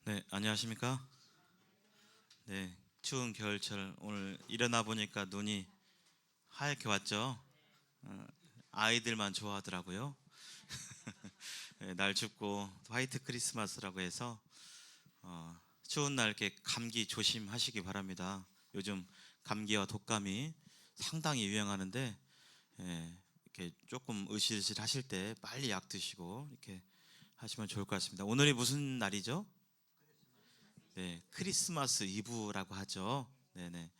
네, 안녕하십니까? 네, 추운 겨울철 오늘 일어나 보니까 눈이 하얗게 왔죠. 어, 아이들만 좋아하더라고요. 네, 날 춥고 화이트 크리스마스라고 해서 추운 날 이렇게 감기 조심하시기 바랍니다. 요즘 감기와 독감이 상당히 유행하는데 이렇게 조금 으실으실 하실 때 빨리 약 드시고 이렇게 하시면 좋을 것 같습니다. 오늘이 무슨 날이죠? 네, 크리스마스 이브라고 하죠. 네네.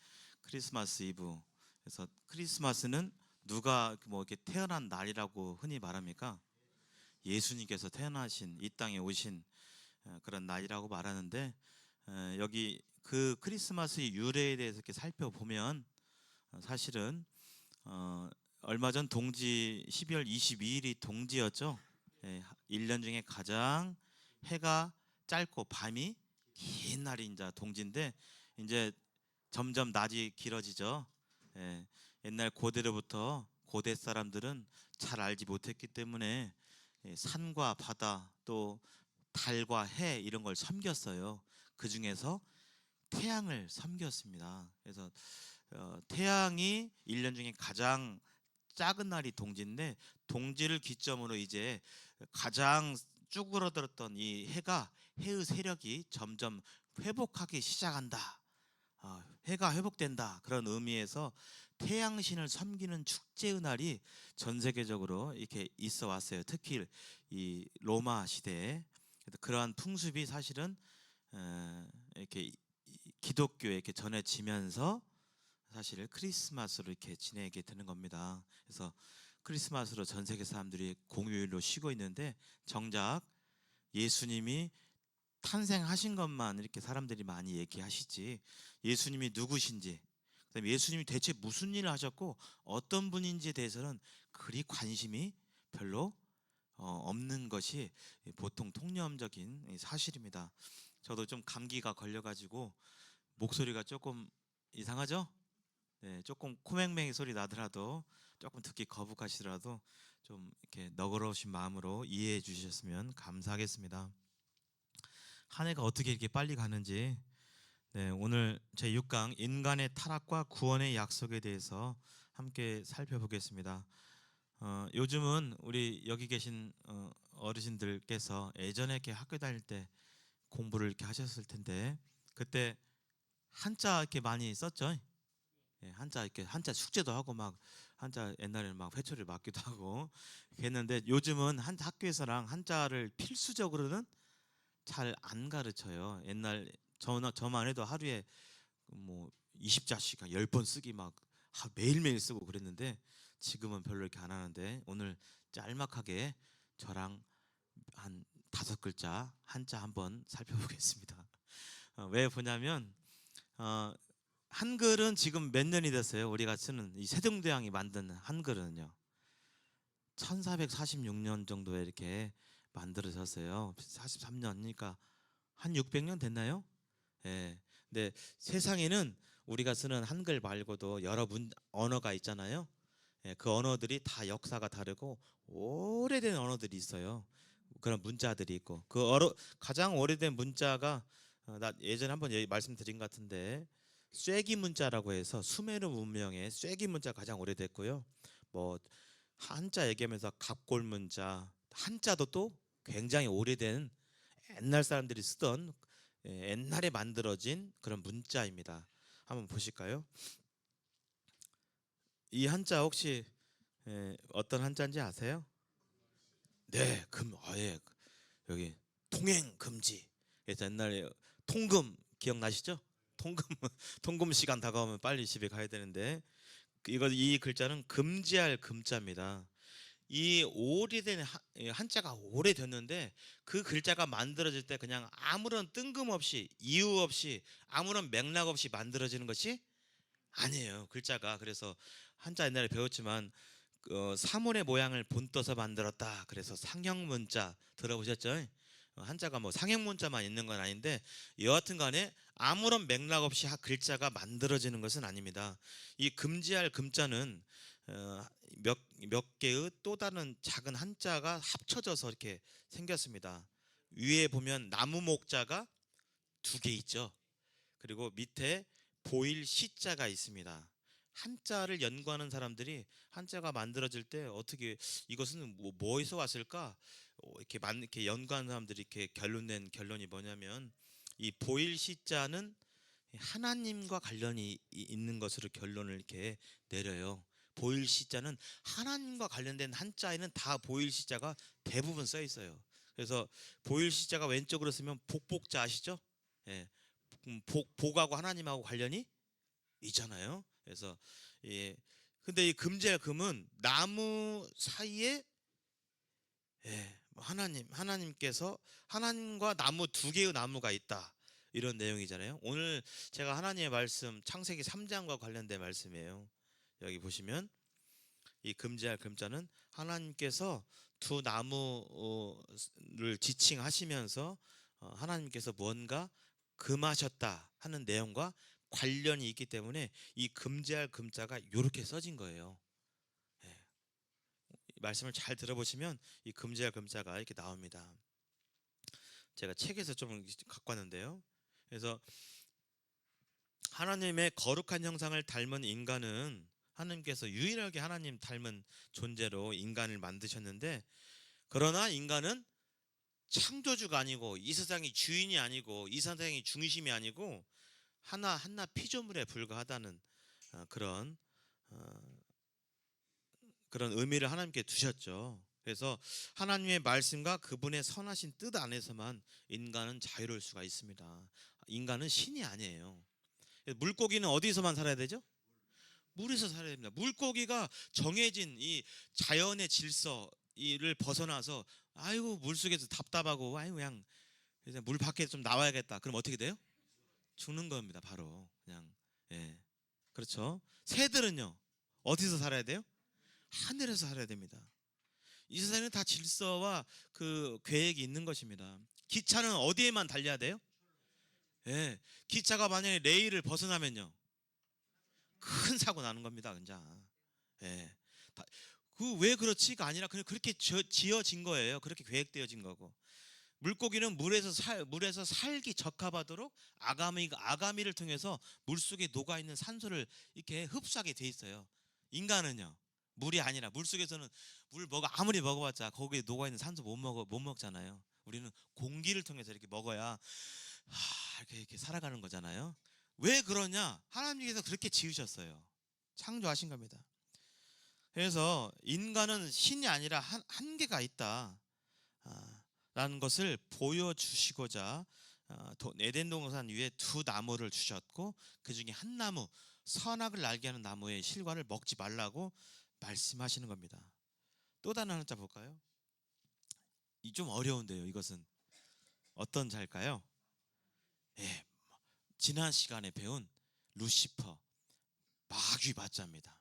크리스마스 이브. 그래서 크리스마스는 누가 뭐 이렇게 태어난 날이라고 흔히 말합니까? 예수님께서 태어나신 이 땅에 오신 그런 날이라고 말하는데 여기 그 크리스마스의 유래에 대해서 이렇게 살펴보면 사실은 어, 얼마 전 동지 12월 22일이 동지였죠. 1년 중에 가장 해가 짧고 밤이 긴 날이 이제 동지인데 이제 점점 낮이 길어지죠. 옛날 고대로부터 고대 사람들은 잘 알지 못했기 때문에 산과 바다 또 달과 해 이런 걸 섬겼어요. 그 중에서 태양을 섬겼습니다. 그래서 태양이 1년 중에 가장 작은 날이 동지인데 동지를 기점으로 이제 가장 쭈그러들었던 이 해가 해의 세력이 점점 회복하기 시작한다. 해가 회복된다. 그런 의미에서 태양신을 섬기는 축제의 날이 전 세계적으로 이렇게 있어 왔어요. 특히 이 로마 시대에 그러한 풍습이 사실은 이렇게 기독교에 이렇게 전해지면서 사실 크리스마스로 이렇게 지내게 되는 겁니다. 그래서 크리스마스로 전 세계 사람들이 공휴일로 쉬고 있는데 정작 예수님이 탄생하신 것만 이렇게 사람들이 많이 얘기하시지 예수님이 누구신지 그다음에 예수님이 대체 무슨 일을 하셨고 어떤 분인지에 대해서는 그리 관심이 별로 없는 것이 보통 통념적인 사실입니다. 저도 좀 감기가 걸려가지고 목소리가 조금 이상하죠? 네, 조금 코맹맹이 소리 나더라도 조금 듣기 거북하시더라도 좀 이렇게 너그러우신 마음으로 이해해 주셨으면 감사하겠습니다. 한 해가 어떻게 이렇게 빨리 가는지 네, 오늘 제 6강 인간의 타락과 구원의 약속에 대해서 함께 살펴보겠습니다. 요즘은 우리 여기 계신 어르신들께서 예전에 이렇게 학교 다닐 때 공부를 이렇게 하셨을 텐데 그때 한자 이렇게 많이 썼죠. 한자 이렇게 한자 숙제도 하고 막 한자 옛날에는 막 회초리 맞기도 하고 했는데 요즘은 한 학교에서랑 한자를 필수적으로는 잘 안 가르쳐요. 옛날 저만 해도 하루에 뭐 20자씩 10번 쓰기 막 매일매일 쓰고 그랬는데 지금은 별로 이렇게 안 하는데 오늘 짤막하게 저랑 한 5글자 한자 한번 살펴보겠습니다. 왜 보냐면 한글은 지금 몇 년이 됐어요? 우리가 쓰는 이 세종대왕이 만든 한글은요. 1446년 정도에 이렇게 만들어졌어요. 43년이니까 한 600년 됐나요? 예. 근데 세상에는 우리가 쓰는 한글 말고도 여러 언어가 있잖아요. 그 언어들이 다 역사가 다르고 오래된 언어들이 있어요. 그런 문자들이 있고 가장 오래된 문자가 나 예전에 한번 말씀드린 것 같은데 쐐기 문자라고 해서 수메르 문명의 쐐기 문자 가장 오래됐고요. 뭐 한자 얘기하면서 갑골 문자 한자도 또 굉장히 오래된 옛날 사람들이 쓰던 옛날에 만들어진 그런 문자입니다. 한번 보실까요? 이 한자 혹시 어떤 한자인지 아세요? 네, 예. 여기 통행 금지. 그래서 옛날에 통금 기억나시죠? 통금 통금 시간 다가오면 빨리 집에 가야 되는데 이 글자는 금지할 금자입니다. 이 오래된 한자가 오래됐는데 그 글자가 만들어질 때 그냥 아무런 뜬금없이 이유 없이 아무런 맥락 없이 만들어지는 것이 아니에요. 글자가 그래서 한자 옛날에 배웠지만 사물의 모양을 본떠서 만들었다. 그래서 상형문자 들어보셨죠? 한자가 뭐 상형문자만 있는 건 아닌데 여하튼 간에 아무런 맥락 없이 글자가 만들어지는 것은 아닙니다. 이 금지할 금자는 몇 개의 또 다른 작은 한자가 합쳐져서 이렇게 생겼습니다. 위에 보면 나무 목자가 두 개 있죠. 그리고 밑에 보일 시자가 있습니다. 한자를 연구하는 사람들이 한자가 만들어질 때 어떻게 이것은 뭐에서 왔을까? 이렇게 연구하는 사람들이 이렇게 결론낸 결론이 뭐냐면 이 보일 시자는 하나님과 관련이 있는 것으로 결론을 이렇게 내려요. 보일 시자는 하나님과 관련된 한자에는 다 보일 시자가 대부분 써 있어요. 그래서 보일 시자가 왼쪽으로 쓰면 복복자 아시죠? 예. 복하고 하나님하고 관련이 있잖아요. 그래서 예. 근데 이 금제와 금은 나무 사이에 하나님께서 하나님과 나무 두 개의 나무가 있다. 이런 내용이잖아요. 오늘 제가 하나님의 말씀 창세기 3장과 관련된 말씀이에요. 여기 보시면 이 금제할 금자는 하나님께서 두 나무를 지칭하시면서 하나님께서 뭔가 금하셨다 하는 내용과 관련이 있기 때문에 이 금제할 금자가 이렇게 써진 거예요. 예. 말씀을 잘 들어보시면 이 금제할 금자가 이렇게 나옵니다. 제가 책에서 좀 갖고 왔는데요. 그래서 하나님의 거룩한 형상을 닮은 인간은 하나님께서 유일하게 하나님 닮은 존재로 인간을 만드셨는데, 그러나 인간은 창조주가 아니고 이 세상의 주인이 아니고 이 세상의 중심이 아니고 하나 피조물에 불과하다는 그런 의미를 하나님께 두셨죠. 그래서 하나님의 말씀과 그분의 선하신 뜻 안에서만 인간은 자유로울 수가 있습니다. 인간은 신이 아니에요. 물고기는 어디서만 살아야 되죠? 물에서 살아야 됩니다. 물고기가 정해진 이 자연의 질서를 벗어나서 아이고 물속에서 답답하고 아이고 그냥 물 밖에 좀 나와야겠다. 그럼 어떻게 돼요? 죽는 겁니다. 바로 그냥. 예. 그렇죠. 새들은요 어디서 살아야 돼요? 하늘에서 살아야 됩니다. 이 세상에는 다 질서와 그 계획이 있는 것입니다. 기차는 어디에만 달려야 돼요? 예. 기차가 만약에 레일을 벗어나면요 큰 사고 나는 겁니다. 그냥. 예. 그 왜 그렇지가 아니라 그냥 그렇게 지어진 거예요. 그렇게 계획되어진 거고. 물고기는 물에서 살기 적합하도록 아가미를 통해서 물 속에 녹아 있는 산소를 이렇게 흡수하게 돼 있어요. 인간은요. 물이 아니라 물 속에서는 아무리 먹어봤자 거기에 녹아 있는 산소 못 먹잖아요. 우리는 공기를 통해서 이렇게 먹어야 이렇게 살아가는 거잖아요. 왜 그러냐? 하나님께서 그렇게 지으셨어요. 창조하신 겁니다. 그래서 인간은 신이 아니라 한계가 있다 라는 것을 보여주시고자 에덴 동산 위에 두 나무를 주셨고 그 중에 한 나무, 선악을 알게 하는 나무의 실과를 먹지 말라고 말씀하시는 겁니다. 또 다른 한자 볼까요? 이 좀 어려운데요. 이것은 어떤 자일까요? 예, 지난 시간에 배운 루시퍼 마귀 맞자입니다.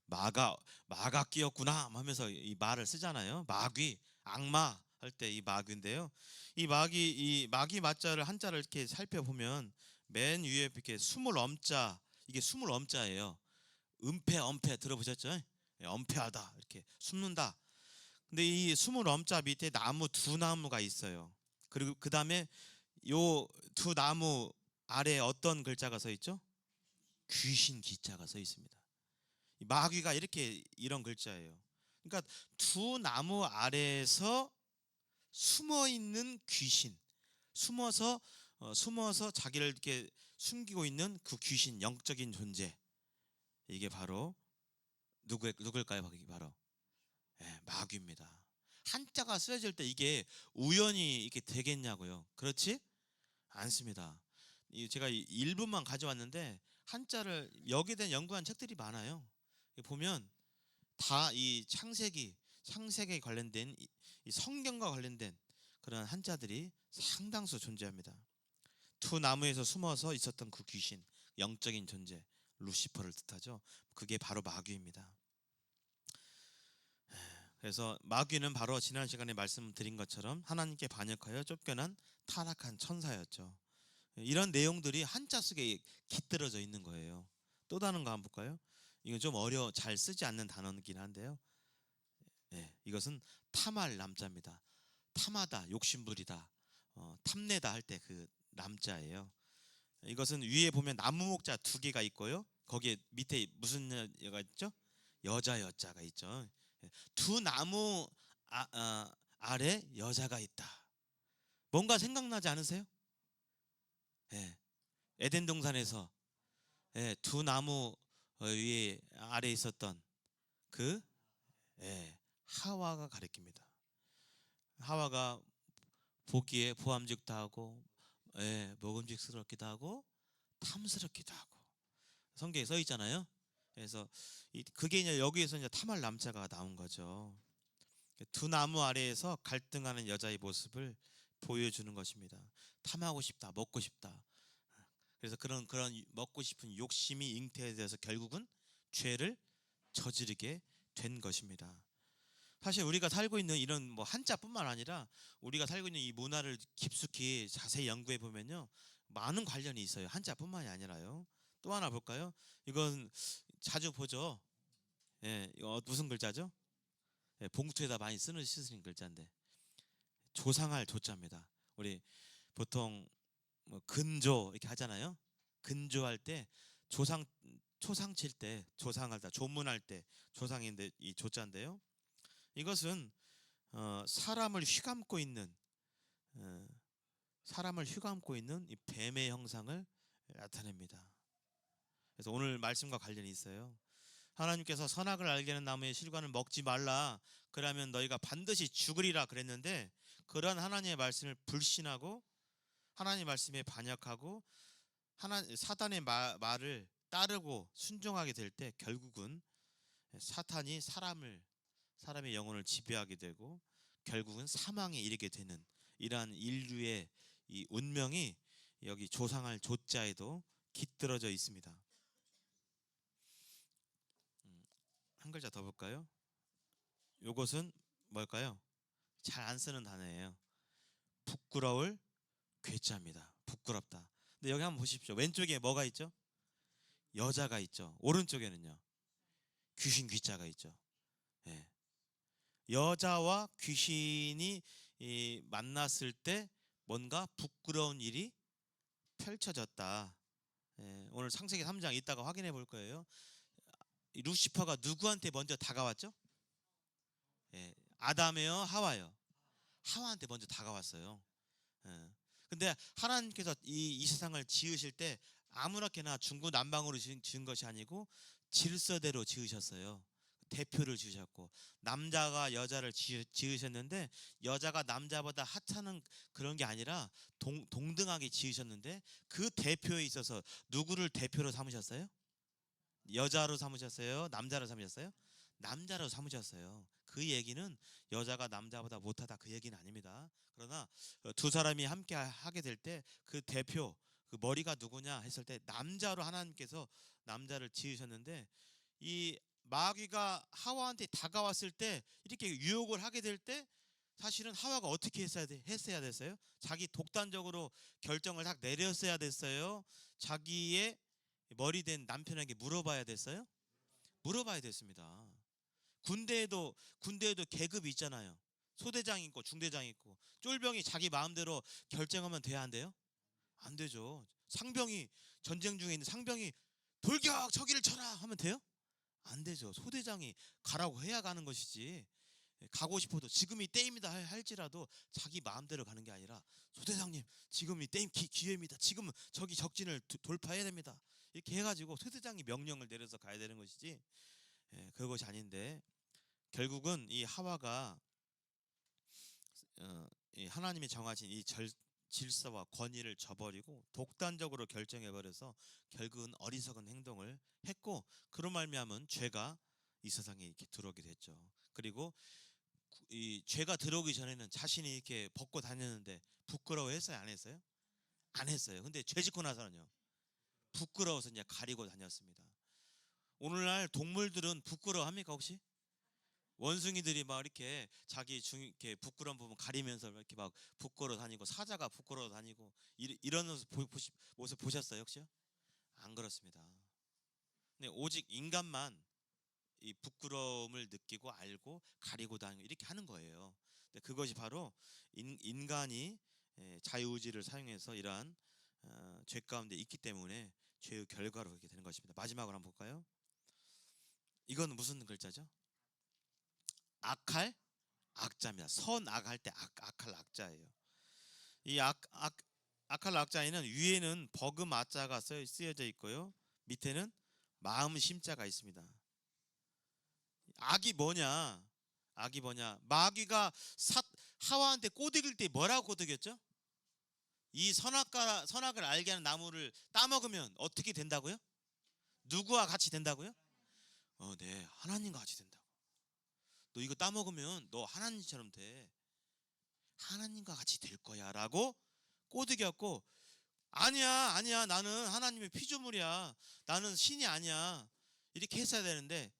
마가 끼었구나 하면서 이 말을 쓰잖아요. 마귀, 악마 할 때 이 마귀인데요. 이 마귀 맞자를 한자를 이렇게 살펴보면 맨 위에 이렇게 숨을 엄자, 이게 숨을 엄자예요. 은폐, 엄폐 들어보셨죠? 엄폐하다 이렇게 숨는다. 근데 이 숨을 엄자 밑에 두 나무가 있어요. 그리고 그 다음에 요 두 나무 아래에 어떤 글자가 서 있죠? 귀신 기자가 서 있습니다. 마귀가 이런 글자예요. 그러니까 두 나무 아래에서 숨어 있는 귀신, 숨어서 자기를 이렇게 숨기고 있는 그 귀신, 영적인 존재. 이게 바로 누굴까요? 바로 마귀입니다. 한자가 쓰여질 때 이게 우연히 이렇게 되겠냐고요? 그렇지 않습니다. 제가 일부만 가져왔는데 한자를 여기에 대한 연구한 책들이 많아요. 보면 다 이 창세기에 관련된 이 성경과 관련된 그런 한자들이 상당수 존재합니다. 두 나무에서 숨어서 있었던 그 귀신, 영적인 존재, 루시퍼를 뜻하죠. 그게 바로 마귀입니다. 그래서 마귀는 바로 지난 시간에 말씀드린 것처럼 하나님께 반역하여 쫓겨난 타락한 천사였죠. 이런 내용들이 한자 속에 깃들어져 있는 거예요. 또 다른 거 한번 볼까요? 이건 좀 잘 쓰지 않는 단어이긴 한데요. 이것은 탐할 남자입니다. 탐하다, 욕심부리다, 탐내다 할 때 그 남자예요. 이것은 위에 보면 나무 목자 두 개가 있고요. 거기에 밑에 무슨 여가 있죠? 여자 여자가 있죠. 두 나무 아래 여자가 있다. 뭔가 생각나지 않으세요? 예. 에덴 동산에서 두 나무 위에 아래 있었던 그 하와가 가리킵니다. 하와가 보기에 보암직도 하고 먹음직스럽기도 하고 탐스럽기도 하고 성경에 써 있잖아요. 그래서 그게 이제 여기에서 이제 탐할 남자가 나온 거죠. 두 나무 아래에서 갈등하는 여자의 모습을 보여주는 것입니다. 탐하고 싶다, 먹고 싶다. 그래서 그런 먹고 싶은 욕심이 잉태돼서 결국은 죄를 저지르게 된 것입니다. 사실 우리가 살고 있는 이런 뭐 한자뿐만 아니라 우리가 살고 있는 이 문화를 깊숙이 자세히 연구해 보면요, 많은 관련이 있어요. 한자뿐만이 아니라요. 또 하나 볼까요? 이건 자주 보죠. 이거 무슨 글자죠? 봉투에다 많이 쓰는 글자인데 조상할 조자입니다. 우리 보통 뭐 근조 이렇게 하잖아요. 근조할 때 초상 칠 때 조상할 때 조문할 때 조상인데 이 조자인데요. 이것은 사람을 휘감고 있는 이 뱀의 형상을 나타냅니다. 그래서 오늘 말씀과 관련이 있어요. 하나님께서 선악을 알게 하는 나무의 실과는 먹지 말라. 그러면 너희가 반드시 죽으리라 그랬는데 그러한 하나님의 말씀을 불신하고 하나님의 말씀에 반역하고 사단의 말을 따르고 순종하게 될 때 결국은 사탄이 사람의 영혼을 지배하게 되고 결국은 사망에 이르게 되는 이러한 인류의 이 운명이 여기 조상할 조자에도 깃들어져 있습니다. 한 글자 더 볼까요? 요것은 뭘까요? 잘 안 쓰는 단어예요. 부끄러울 괴짜입니다. 부끄럽다. 근데 여기 한번 보십시오. 왼쪽에 뭐가 있죠? 여자가 있죠. 오른쪽에는요, 귀신 귀자가 있죠. 예. 여자와 귀신이 만났을 때 뭔가 부끄러운 일이 펼쳐졌다. 오늘 창세기 3장 이따가 확인해 볼 거예요. 루시퍼가 누구한테 먼저 다가왔죠? 아담이요, 하와요? 하와한테 먼저 다가왔어요. 근데 하나님께서 이 세상을 지으실 때 아무렇게나 중구난방으로 지은 것이 아니고 질서대로 지으셨어요. 대표를 지으셨고 남자가 여자를 지으셨는데 여자가 남자보다 하찮은 그런 게 아니라 동등하게 지으셨는데 그 대표에 있어서 누구를 대표로 삼으셨어요? 여자로 삼으셨어요? 남자로 삼으셨어요? 남자로 삼으셨어요. 그 얘기는 여자가 남자보다 못하다 그 얘기는 아닙니다. 그러나 두 사람이 함께 하게 될 때 그 대표, 그 머리가 누구냐 했을 때 남자로 하나님께서 남자를 지으셨는데 이 마귀가 하와한테 다가왔을 때 이렇게 유혹을 하게 될 때 사실은 하와가 어떻게 했어야 됐어요? 자기 독단적으로 결정을 딱 내렸어야 됐어요. 자기의 머리 된 남편에게 물어봐야 됐어요? 물어봐야 됐습니다. 군대에도 계급이 있잖아요. 소대장이 있고 중대장이 있고 쫄병이 자기 마음대로 결정하면 돼야 안 돼요? 안 되죠. 상병이 전쟁 중에 있는 상병이 돌격 저기를 쳐라 하면 돼요? 안 되죠. 소대장이 가라고 해야 가는 것이지. 가고 싶어도 지금이 때입니다 할지라도 자기 마음대로 가는 게 아니라 소대장님 지금이 때임 기회입니다. 지금 저기 적진을 돌파해야 됩니다. 이렇게 해가지고 소대장이 명령을 내려서 가야 되는 것이지 그것이 아닌데 결국은 이 하와가 이 하나님이 정하신 이 질서와 권위를 저버리고 독단적으로 결정해버려서 결국은 어리석은 행동을 했고 그로 말미암은 죄가 이 세상에 이렇게 들어오게 됐죠. 그리고 이 죄가 들어오기 전에는 자신이 이렇게 벗고 다녔는데 부끄러워했어요? 안 했어요? 안 했어요. 근데 죄 짓고 나서는요, 부끄러워서 이제 가리고 다녔습니다. 오늘날 동물들은 부끄러워합니까 혹시? 원숭이들이 막 이렇게 자기 이렇게 부끄러운 부분 가리면서 이렇게 막 부끄러워 다니고 사자가 부끄러워 다니고 이런 모습 보셨어요 혹시요? 안 그렇습니다. 근데 오직 인간만 이 부끄러움을 느끼고 알고 가리고 다니고 이렇게 하는 거예요. 근데 그것이 바로 인간이 자유의지를 사용해서 이러한 죄 가운데 있기 때문에 죄의 결과로 그렇게 되는 것입니다. 마지막으로 한번 볼까요? 이건 무슨 글자죠? 악할 악자입니다. 선악할 때 악할 악자예요. 이 악할 악자에는 위에는 버금 아자가 쓰여져 있고요. 밑에는 마음 심자가 있습니다. 악이 뭐냐? 악이 뭐냐? 마귀가 하와한테 꼬드길 때 뭐라고 꼬드겼죠? 이 선악을 알게 하는 나무를 따먹으면 어떻게 된다고요? 누구와 같이 된다고요? 네, 하나님과 같이 된다고. 너 이거 따먹으면 너 하나님처럼 돼. 하나님과 같이 될 거야 라고 꼬드겼고, 아니야 나는 하나님의 피조물이야, 나는 신이 아니야, 이렇게 했어야 되는데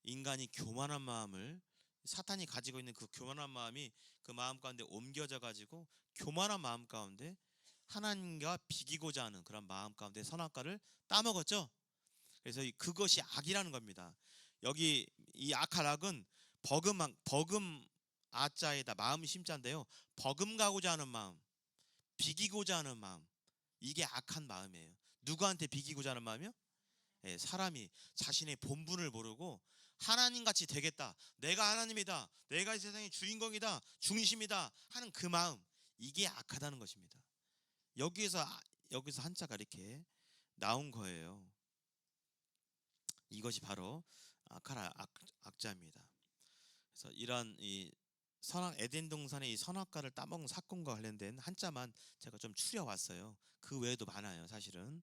인간이 교만한 마음을, 사탄이 가지고 있는 그 교만한 마음이 그 마음 가운데 옮겨져 가지고 교만한 마음 가운데 하나님과 비기고자 하는 그런 마음 가운데 선악과를 따먹었죠. 그래서 그것이 악이라는 겁니다. 여기 이 악할 악은 버금 아자에다 마음 심자인데요, 버금가고자 하는 마음, 비기고자 하는 마음, 이게 악한 마음이에요. 누구한테 비기고자 하는 마음이요? 사람이 자신의 본분을 모르고 하나님같이 되겠다, 내가 하나님이다, 내가 이 세상의 주인공이다, 중심이다 하는 그 마음, 이게 악하다는 것입니다. 여기서 한자가 이렇게 나온 거예요. 이것이 바로 악할 악자입니다. 그래서 이러한 이 에덴 동산의 이 선악과를 따먹은 사건과 관련된 한자만 제가 좀 추려왔어요. 그 외에도 많아요, 사실은.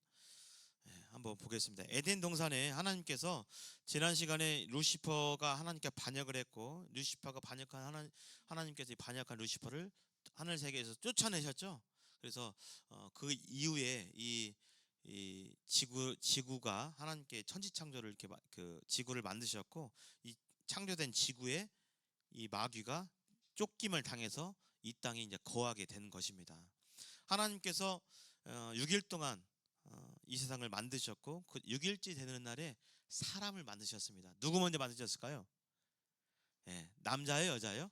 한번 보겠습니다. 에덴 동산에 하나님께서 지난 시간에 루시퍼가 하나님께 반역을 했고, 루시퍼가 반역한 하나님께서 반역한 루시퍼를 하늘 세계에서 쫓아내셨죠. 그래서 그 이후에 이 지구가 하나님께 천지 창조를 이렇게 그 지구를 만드셨고, 이 창조된 지구에 이 마귀가 쫓김을 당해서 이 땅에 이제 거하게 된 것입니다. 하나님께서 6일 동안 이 세상을 만드셨고, 그 6일째 되는 날에 사람을 만드셨습니다. 누구 먼저 만드셨을까요? 남자예요, 여자예요?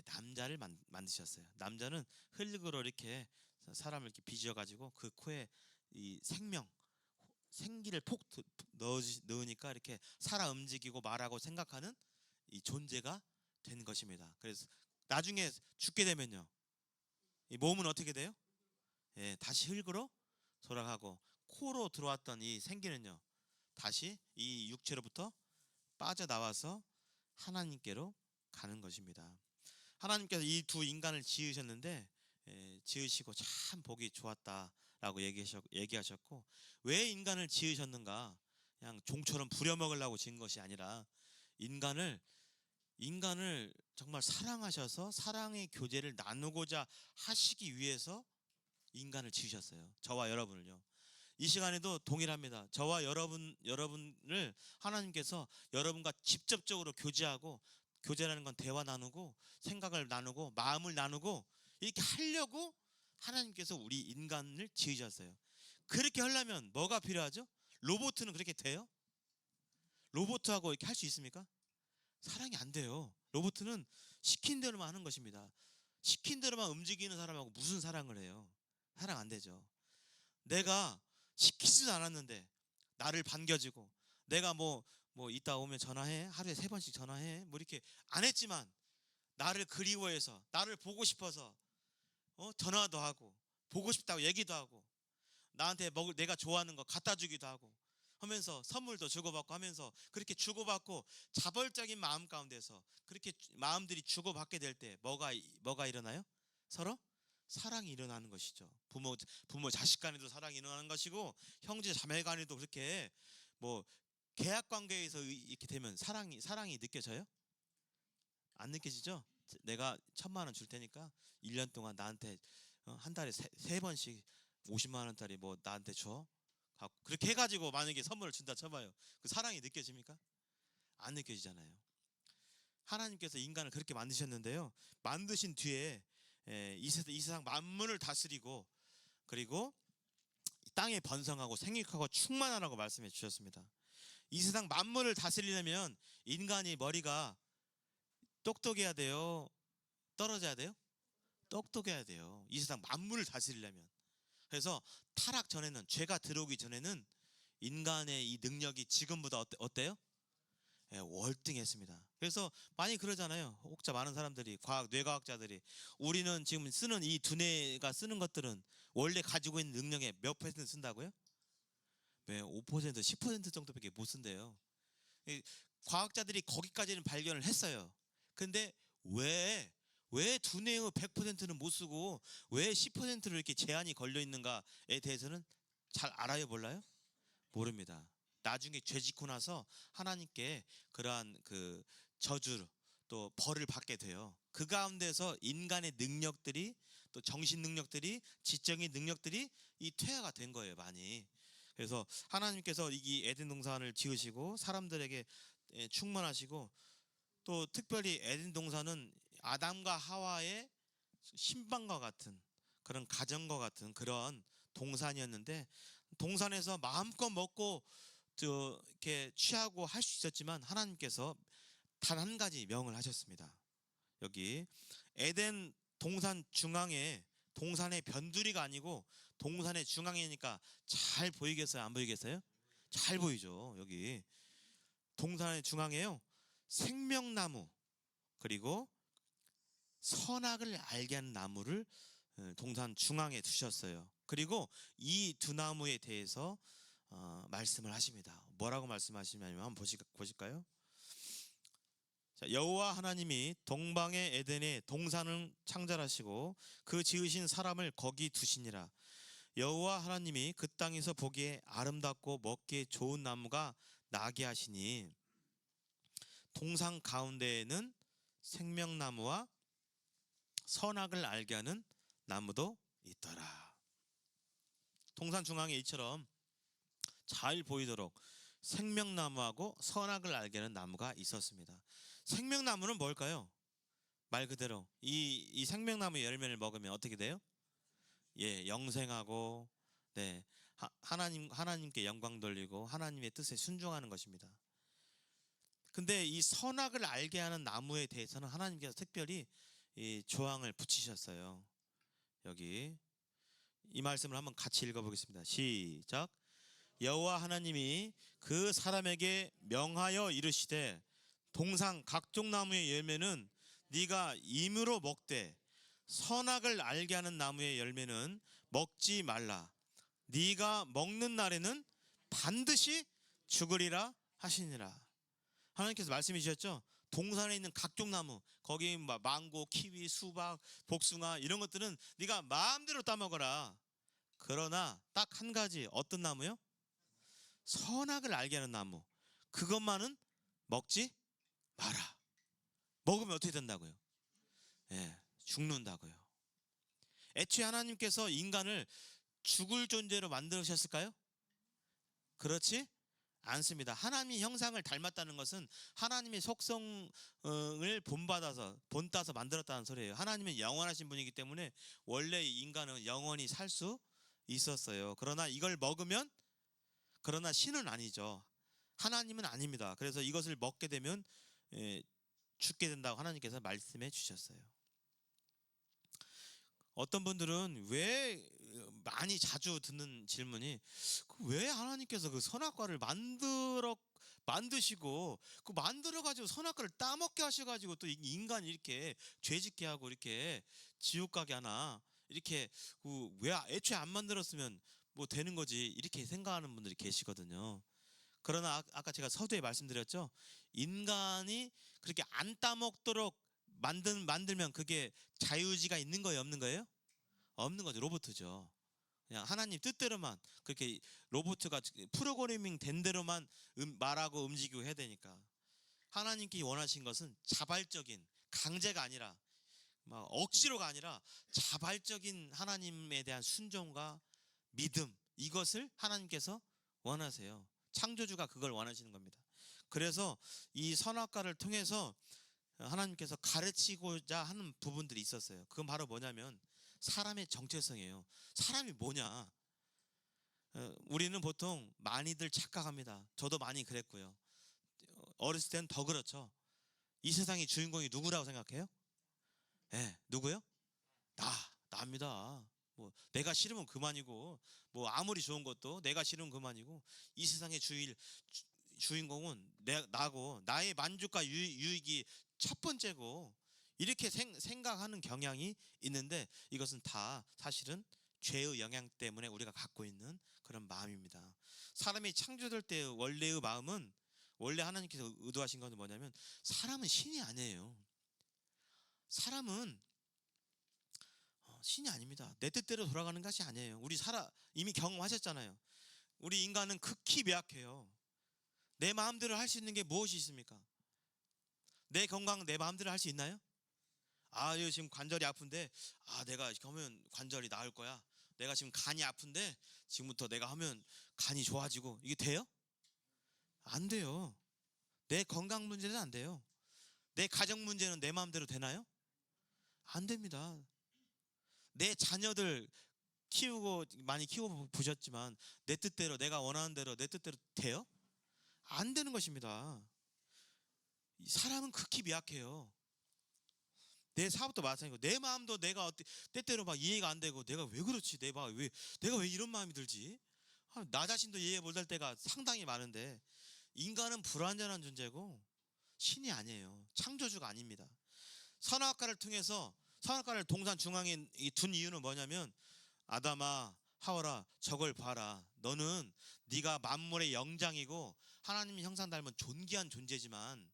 남자를 만드셨어요. 남자는 흙으로 이렇게 사람을 이렇게 빚어 가지고 그 코에 이 생기를 폭 넣으니까 이렇게 살아 움직이고 말하고 생각하는 이 존재가 된 것입니다. 그래서 나중에 죽게 되면요, 이 몸은 어떻게 돼요? 다시 흙으로 돌아가고, 코로 들어왔던 이 생기는요, 다시 이 육체로부터 빠져나와서 하나님께로 가는 것입니다. 하나님께서 이 두 인간을 지으셨는데 지으시고 참 보기 좋았다라고 얘기하셨고, 왜 인간을 지으셨는가? 그냥 종처럼 부려먹으려고 지은 것이 아니라 인간을 정말 사랑하셔서 사랑의 교제를 나누고자 하시기 위해서 인간을 지으셨어요. 저와 여러분을요. 이 시간에도 동일합니다. 저와 여러분을 하나님께서 여러분과 직접적으로 교제라는 건 대화 나누고 생각을 나누고 마음을 나누고 이렇게 하려고 하나님께서 우리 인간을 지으셨어요. 그렇게 하려면 뭐가 필요하죠? 로봇은 그렇게 돼요? 로봇하고 이렇게 할 수 있습니까? 사랑이 안 돼요. 로봇은 시킨 대로만 하는 것입니다. 시킨 대로만 움직이는 사람하고 무슨 사랑을 해요? 사랑 안 되죠. 내가 시키지도 않았는데 나를 반겨주고, 내가 뭐 이따 오면 전화해, 하루에 3번씩 전화해, 뭐 이렇게 안 했지만 나를 그리워해서, 나를 보고 싶어서 전화도 하고, 보고 싶다고 얘기도 하고, 나한테 내가 좋아하는 거 갖다 주기도 하고 하면서 선물도 주고받고 하면서, 그렇게 주고받고 자발적인 마음 가운데서 그렇게 마음들이 주고받게 될 때 뭐가 일어나요? 서로 사랑이 일어나는 것이죠. 부모 자식 간에도 사랑이 일어나는 것이고, 형제 자매 간에도 그렇게 뭐 계약 관계에서 이렇게 되면 사랑이 느껴져요? 안 느껴지죠? 내가 1,000만 원 줄 테니까 1년 동안 나한테 한 달에 세 번씩 50만 원짜리 뭐 나한테 줘. 그렇게 해가지고 만약에 선물을 준다 쳐봐요. 그 사랑이 느껴집니까? 안 느껴지잖아요. 하나님께서 인간을 그렇게 만드셨는데요, 만드신 뒤에 이 세상 만물을 다스리고, 그리고 땅에 번성하고 생육하고 충만하라고 말씀해 주셨습니다. 이 세상 만물을 다스리려면 인간이 머리가 똑똑해야 돼요? 떨어져야 돼요? 똑똑해야 돼요. 이 세상 만물을 다스리려면. 그래서 타락 전에는, 죄가 들어오기 전에는 인간의 이 능력이 지금보다 어때요? 예, 월등했습니다. 그래서 많이 그러잖아요. 혹자 많은 사람들이, 뇌과학자들이, 우리는 지금 쓰는 이 두뇌가 쓰는 것들은 원래 가지고 있는 능력의 몇 퍼센트 쓴다고요? 네, 5%, 10% 정도밖에 못 쓴대요. 과학자들이 거기까지는 발견을 했어요. 근데 왜 두뇌의 100%는 못 쓰고 왜 10%를 이렇게 제한이 걸려 있는가에 대해서는 잘 알아요, 몰라요? 모릅니다. 나중에 죄 짓고 나서 하나님께 그러한 그 저주 또 벌을 받게 돼요. 그 가운데서 인간의 능력들이, 또 정신 능력들이, 지적인 능력들이 이 퇴화가 된 거예요, 많이. 그래서 하나님께서 이 에덴 동산을 지으시고 사람들에게 충만하시고, 또 특별히 에덴 동산은 아담과 하와의 신방과 같은, 그런 가정과 같은 그런 동산이었는데, 동산에서 마음껏 먹고 이렇게 취하고 할 수 있었지만 하나님께서 단 한 가지 명을 하셨습니다. 여기 에덴 동산 중앙에, 동산의 변두리가 아니고 동산의 중앙이니까 잘 보이겠어요, 안 보이겠어요? 잘 보이죠. 여기 동산의 중앙에요, 생명나무 그리고 선악을 알게 하는 나무를 동산 중앙에 두셨어요. 그리고 이 두 나무에 대해서 말씀을 하십니다. 뭐라고 말씀하시냐면 한번 보실까요? 자, 여호와 하나님이 동방의 에덴에 동산을 창설하시고 그 지으신 사람을 거기 두시니라. 여호와 하나님이 그 땅에서 보기에 아름답고 먹기에 좋은 나무가 나게 하시니 동산 가운데에는 생명나무와 선악을 알게 하는 나무도 있더라. 동산 중앙에 이처럼 잘 보이도록 생명나무하고 선악을 알게 하는 나무가 있었습니다. 생명나무는 뭘까요? 말 그대로 이 생명나무 열매를 먹으면 어떻게 돼요? 예, 영생하고, 네, 하나님께 영광 돌리고 하나님의 뜻에 순종하는 것입니다. 근데 이 선악을 알게 하는 나무에 대해서는 하나님께서 특별히 이 조항을 붙이셨어요. 여기 이 말씀을 한번 같이 읽어보겠습니다. 시작. 여호와 하나님이 그 사람에게 명하여 이르시되 동산 각종 나무의 열매는 네가 임으로 먹되 선악을 알게 하는 나무의 열매는 먹지 말라. 네가 먹는 날에는 반드시 죽으리라 하시니라. 하나님께서 말씀해 주셨죠. 동산에 있는 각종 나무, 거기 망고, 키위, 수박, 복숭아 이런 것들은 네가 마음대로 따먹어라. 그러나 딱 한 가지, 어떤 나무요? 선악을 알게 하는 나무, 그것만은 먹지 마라. 먹으면 어떻게 된다고요? 예, 죽는다고요. 애초에 하나님께서 인간을 죽을 존재로 만드셨을까요? 그렇지 않습니다. 하나님의 형상을 닮았다는 것은 하나님의 속성을 본따서 만들었다는 소리예요. 하나님은 영원하신 분이기 때문에 원래 인간은 영원히 살 수 있었어요. 그러나 이걸 먹으면, 그러나 신은 아니죠. 하나님은 아닙니다. 그래서 이것을 먹게 되면 죽게 된다고 하나님께서 말씀해 주셨어요. 어떤 분들은 왜, 많이 자주 듣는 질문이, 왜 하나님께서 그 선악과를 만드시고 그 만들어 가지고 선악과를 따먹게 하셔가지고 또 인간 이렇게 죄짓게 하고 이렇게 지옥 가게 하나, 이렇게 왜 애초에 안 만들었으면 뭐 되는 거지, 이렇게 생각하는 분들이 계시거든요. 그러나 아까 제가 서두에 말씀드렸죠. 인간이 그렇게 안 따먹도록 만들면 그게 자유의지가 있는 거예요, 없는 거예요? 없는 거죠. 로봇이죠. 그냥 하나님 뜻대로만, 그렇게 로봇가 프로그래밍 된 대로만 말하고 움직이고 해야 되니까. 하나님께 원하신 것은 자발적인, 강제가 아니라, 막 억지로가 아니라 자발적인 하나님에 대한 순종과 믿음, 이것을 하나님께서 원하세요. 창조주가 그걸 원하시는 겁니다. 그래서 이 선악과를 통해서 하나님께서 가르치고자 하는 부분들이 있었어요. 그건 바로 뭐냐면 사람의 정체성이에요. 사람이 뭐냐? 우리는 보통 많이들 착각합니다. 저도 많이 그랬고요. 어렸을 때는 더 그렇죠. 이 세상의 주인공이 누구라고 생각해요? 네, 누구요? 나입니다. 뭐 내가 싫으면 그만이고, 뭐 아무리 좋은 것도 내가 싫으면 그만이고, 이 세상의 주인공은 나고, 나의 만족과 유익이 첫 번째고, 이렇게 생각하는 경향이 있는데, 이것은 다 사실은 죄의 영향 때문에 우리가 갖고 있는 그런 마음입니다. 사람이 창조될 때 원래의 마음은, 원래 하나님께서 의도하신 것은 뭐냐면, 사람은 신이 아니에요. 사람은 신이 아닙니다. 내 뜻대로 돌아가는 것이 아니에요. 우리 이미 경험하셨잖아요. 우리 인간은 극히 미약해요. 내 마음대로 할 수 있는 게 무엇이 있습니까? 내 건강 내 마음대로 할 수 있나요? 이거 지금 관절이 아픈데, 내가 하면 관절이 나을 거야. 내가 지금 간이 아픈데 지금부터 내가 하면 간이 좋아지고, 이게 돼요? 안 돼요. 내 건강 문제는 안 돼요. 내 가정 문제는 내 마음대로 되나요? 안 됩니다. 내 자녀들 많이 키워 보셨지만, 내 뜻대로, 내가 원하는 대로 내 뜻대로 돼요? 안 되는 것입니다. 사람은 극히 미약해요. 내 사업도 마찬가지고, 내 마음도 내가 때때로 막 이해가 안 되고, 내가 왜 그렇지, 내가 왜 이런 마음이 들지, 나 자신도 이해 못할 때가 상당히 많은데, 인간은 불완전한 존재고 신이 아니에요. 창조주가 아닙니다. 선악과를 동산 중앙에 둔 이유는 뭐냐면, 아담아, 하와라, 저걸 봐라. 너는 네가 만물의 영장이고 하나님의 형상 닮은 존귀한 존재지만,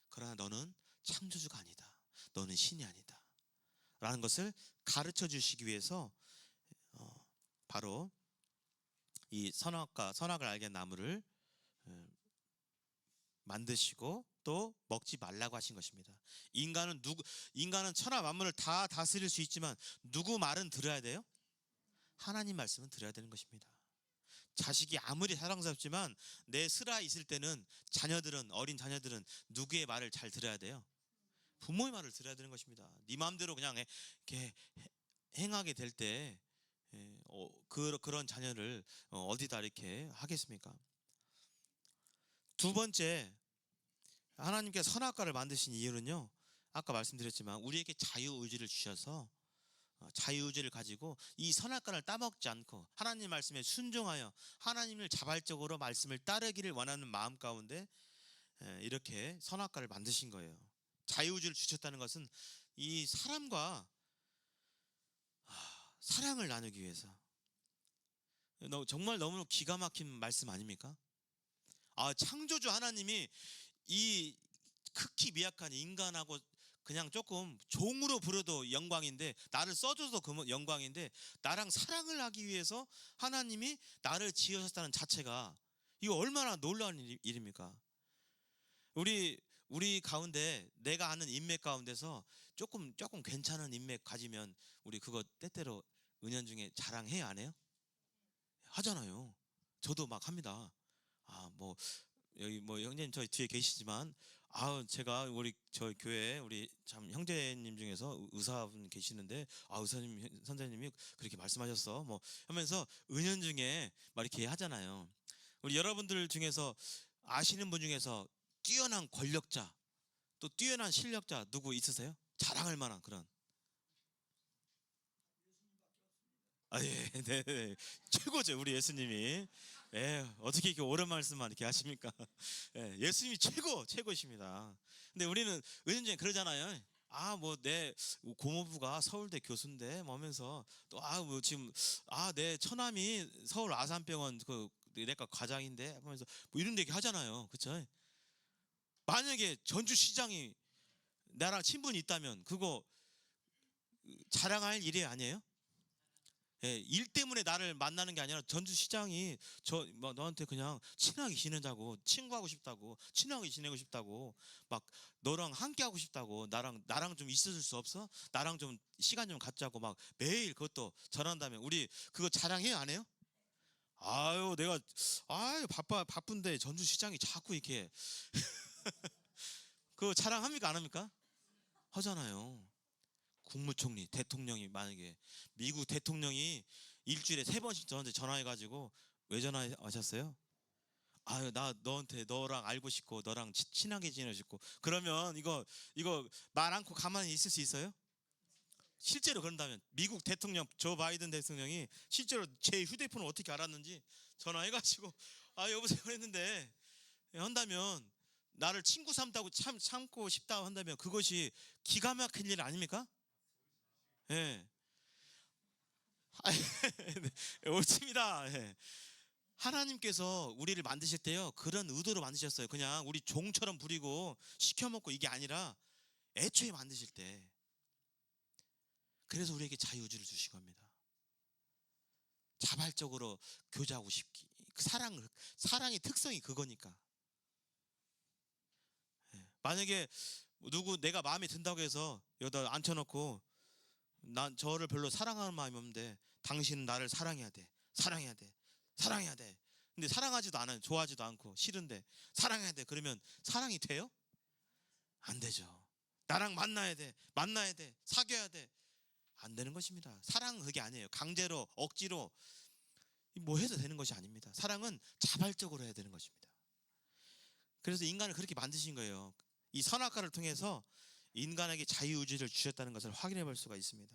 그러나 너는 창조주가 아니다. 너는 신이 아니다. 라는 것을 가르쳐 주시기 위해서 바로 이 선악을 알게 한 나무를 만드시고 또 먹지 말라고 하신 것입니다. 인간은 천하 만물을 다 다스릴 수 있지만, 누구 말은 들어야 돼요? 하나님 말씀은 들어야 되는 것입니다. 자식이 아무리 사랑스럽지만 내 슬하 있을 때는 어린 자녀들은 누구의 말을 잘 들어야 돼요? 부모의 말을 들어야 되는 것입니다. 네 마음대로 그냥 이렇게 행하게 될 때, 그런 자녀를 어디다 이렇게 하겠습니까? 두 번째, 하나님께서 선악과를 만드신 이유는요, 아까 말씀드렸지만 우리에게 자유의지를 주셔서, 자유의지를 가지고 이 선악과를 따먹지 않고 하나님 말씀에 순종하여 하나님을 자발적으로 말씀을 따르기를 원하는 마음 가운데 이렇게 선악과를 만드신 거예요. 자유의지를 주셨다는 것은 이 사람과 사랑을 나누기 위해서. 정말 너무 기가 막힌 말씀 아닙니까? 창조주 하나님이 이 극히 미약한 인간하고 그냥 조금 종으로 부려도 영광인데, 나를 써줘도 영광인데, 나랑 사랑을 하기 위해서 하나님이 나를 지으셨다는 자체가, 이거 얼마나 놀라운 일입니까? 우리 가운데, 내가 아는 인맥 가운데서 조금 괜찮은 인맥 가지면 우리 그거 때때로 은연중에 자랑해야 안 해요? 하잖아요. 저도 막 합니다. 뭐 여기 뭐 형제님 저희 뒤에 계시지만, 제가 저희 교회 우리 참 형제님 중에서 의사분 계시는데, 의사님 선생님이 그렇게 말씀하셨어 뭐 하면서 은연중에 막 이렇게 하잖아요. 우리 여러분들 중에서 아시는 분 중에서 뛰어난 권력자, 또 뛰어난 실력자 누구 있으세요? 자랑할 만한 그런. 예, 네, 네. 최고죠, 우리 예수님이. 어떻게 이렇게 옳은 말씀만 이렇게 하십니까? 예수님이 최고십니다. 근데 우리는 은연중에 그러잖아요. 뭐 내 고모부가 서울대 교수인데 뭐 하면서, 또 뭐 지금 내 처남이 서울 아산병원 그 내과 과장인데 하면서 뭐 이런 얘기 하잖아요. 그렇죠? 만약에 전주시장이 나랑 친분이 있다면 그거 자랑할 일이 아니에요? 일 때문에 나를 만나는 게 아니라 전주시장이 너한테 그냥 친하게 지내자고, 친구하고 싶다고, 친하게 지내고 싶다고, 막 너랑 함께 하고 싶다고, 나랑 좀 있어줄 수 없어? 나랑 좀 시간 좀 갖자고 막 매일 그것도 전한다면, 우리 그거 자랑해요, 안 해요? 내가 바쁜데 전주시장이 자꾸 이렇게 그거 자랑합니까, 안 합니까? 하잖아요. 국무총리, 대통령이 만약에, 미국 대통령이 일주일에 3번씩 저한테 전화해가지고, 왜 전화하셨어요? 나 너랑 알고 싶고 너랑 친하게 지내고 싶고. 그러면 이거 말 않고 가만히 있을 수 있어요? 실제로 그런다면 미국 대통령 조 바이든 대통령이 실제로 제 휴대폰을 어떻게 알았는지 전화해가지고 여보세요 했는데 한다면 나를 친구 삼다고 참고 싶다 한다면 그것이 기가 막힌 일 아닙니까? 예. 옳습니다. 예. 하나님께서 우리를 만드실 때요 그런 의도로 만드셨어요. 그냥 우리 종처럼 부리고 시켜먹고 이게 아니라 애초에 만드실 때 그래서 우리에게 자유의지를 주신 겁니다. 자발적으로 교제하고 싶기 사랑의 특성이 그거니까. 만약에 내가 마음에 든다고 해서 여기다 앉혀놓고 난 저를 별로 사랑하는 마음이 없는데 당신은 나를 사랑해야 돼 사랑해야 돼 사랑해야 돼 근데 사랑하지도 않아요. 좋아하지도 않고 싫은데 사랑해야 돼 그러면 사랑이 돼요? 안 되죠. 나랑 만나야 돼 사귀어야 돼 안 되는 것입니다. 사랑은 그게 아니에요. 강제로 억지로 뭐 해도 되는 것이 아닙니다. 사랑은 자발적으로 해야 되는 것입니다. 그래서 인간을 그렇게 만드신 거예요. 이 선악과를 통해서 인간에게 자유의지를 주셨다는 것을 확인해 볼 수가 있습니다.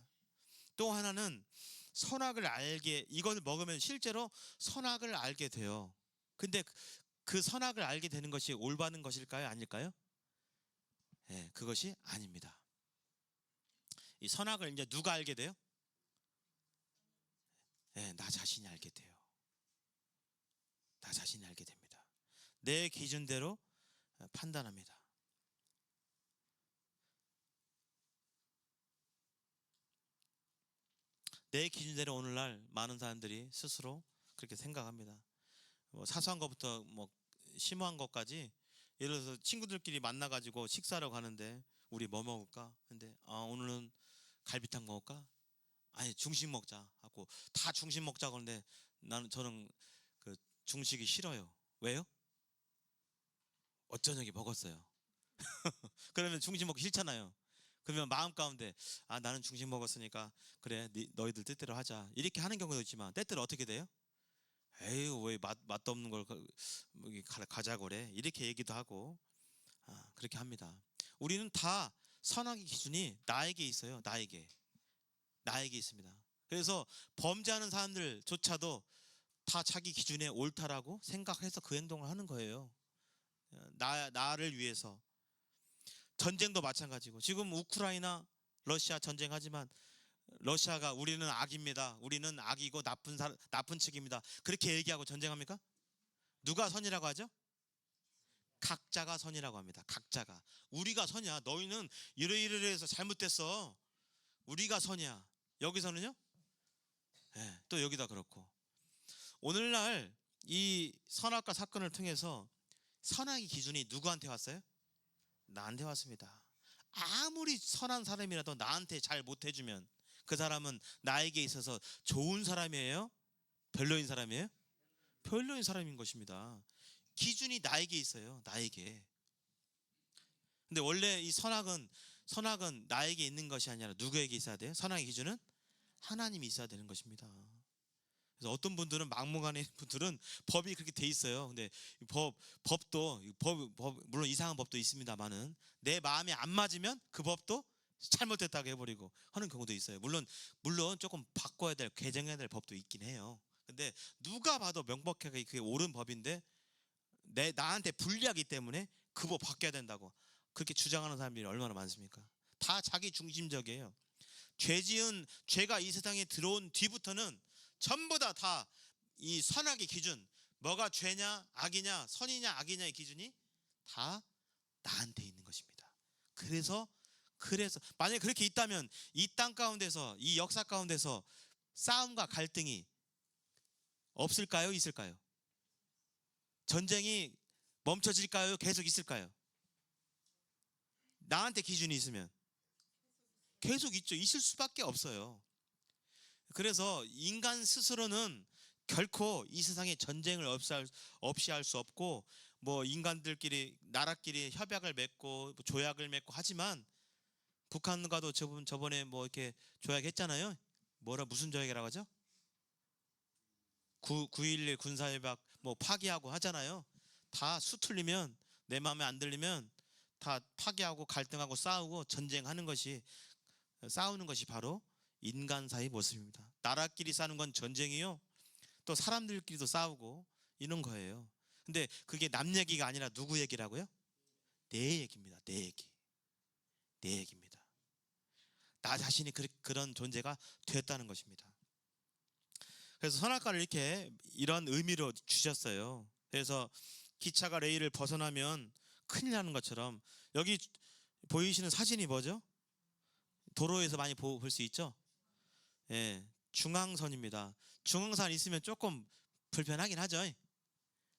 또 하나는 이걸 먹으면 실제로 선악을 알게 돼요. 근데 그 선악을 알게 되는 것이 올바른 것일까요? 아닐까요? 네, 그것이 아닙니다. 이 선악을 이제 누가 알게 돼요? 네, 나 자신이 알게 돼요. 나 자신이 알게 됩니다. 내 기준대로 판단합니다. 내 기준대로 오늘날 많은 사람들이 스스로 그렇게 생각합니다. 뭐 사소한 것부터 뭐 심오한 것까지 예를 들어서 친구들끼리 만나가지고 식사하러 가는데 우리 뭐 먹을까? 근데 오늘은 갈비탕 먹을까? 아니 중식 먹자 하고 다 중식 먹자 그러는데 저는 그 중식이 싫어요. 왜요? 어쩌녁에 먹었어요. 그러면 중식 먹기 싫잖아요. 그러면 마음 가운데 나는 중식 먹었으니까 그래 너희들 뜻대로 하자 이렇게 하는 경우도 있지만 때때로 어떻게 돼요? 에휴 왜 맛도 없는 걸 가자고 그래 이렇게 얘기도 하고 그렇게 합니다. 우리는 다 선악의 기준이 나에게 있어요. 나에게 있습니다. 그래서 범죄하는 사람들조차도 다 자기 기준에 옳다라고 생각해서 그 행동을 하는 거예요. 나를 위해서. 전쟁도 마찬가지고 지금 우크라이나 러시아 전쟁하지만 러시아가 우리는 악입니다. 우리는 악이고 나쁜 측입니다. 그렇게 얘기하고 전쟁합니까? 누가 선이라고 하죠? 각자가 선이라고 합니다. 각자가. 우리가 선이야. 너희는 이러이러해서 잘못됐어. 우리가 선이야. 여기서는요? 네, 또 여기다 그렇고. 오늘날 이 선악과 사건을 통해서 선악의 기준이 누구한테 왔어요? 나한테 왔습니다. 아무리 선한 사람이라도 나한테 잘 못해주면 그 사람은 나에게 있어서 좋은 사람이에요? 별로인 사람이에요? 별로인 사람인 것입니다. 기준이 나에게 있어요. 나에게. 근데 원래 이 선악은 나에게 있는 것이 아니라 누구에게 있어야 돼요? 선악의 기준은 하나님이 있어야 되는 것입니다. 그래서 어떤 분들은 막무가내 분들은 법이 그렇게 돼 있어요. 근데 법도 물론 이상한 법도 있습니다만은 내 마음에 안 맞으면 그 법도 잘못됐다고 해버리고 하는 경우도 있어요. 물론 조금 바꿔야 될 개정해야 될 법도 있긴 해요. 근데 누가 봐도 명백하게 그게 옳은 법인데 나한테 불리하기 때문에 그 법 바뀌어야 된다고 그렇게 주장하는 사람들이 얼마나 많습니까? 다 자기 중심적이에요. 죄가 이 세상에 들어온 뒤부터는 전부 다 이 선악의 기준, 뭐가 죄냐 악이냐 선이냐 악이냐의 기준이 다 나한테 있는 것입니다. 그래서 만약에 그렇게 있다면 이 땅 가운데서 이 역사 가운데서 싸움과 갈등이 없을까요? 있을까요? 전쟁이 멈춰질까요? 계속 있을까요? 나한테 기준이 있으면 계속 있죠. 있을 수밖에 없어요. 그래서 인간 스스로는 결코 이 세상에 전쟁을 없이 할 수 없고 뭐 인간들끼리 나라끼리 협약을 맺고 조약을 맺고 하지만 북한과도 저번에 뭐 이렇게 조약했잖아요. 무슨 조약이라고 하죠? 9.11 군사협약 뭐 파기하고 하잖아요. 다 수틀리면 내 마음에 안 들리면 다 파기하고 갈등하고 싸우고 전쟁하는 것이 싸우는 것이 바로 인간사의 모습입니다. 나라끼리 싸우는 건 전쟁이요. 또 사람들끼리도 싸우고 이런 거예요. 근데 그게 남 얘기가 아니라 누구 얘기라고요? 내 얘기입니다. 내 얘기. 내 얘기입니다. 나 자신이 그런 존재가 되었다는 것입니다. 그래서 선악과를 이렇게 이런 의미로 주셨어요. 그래서 기차가 레일을 벗어나면 큰일 나는 것처럼 여기 보이시는 사진이 뭐죠? 도로에서 많이 볼 수 있죠? 예, 중앙선입니다. 중앙선 있으면 조금 불편하긴 하죠. 예,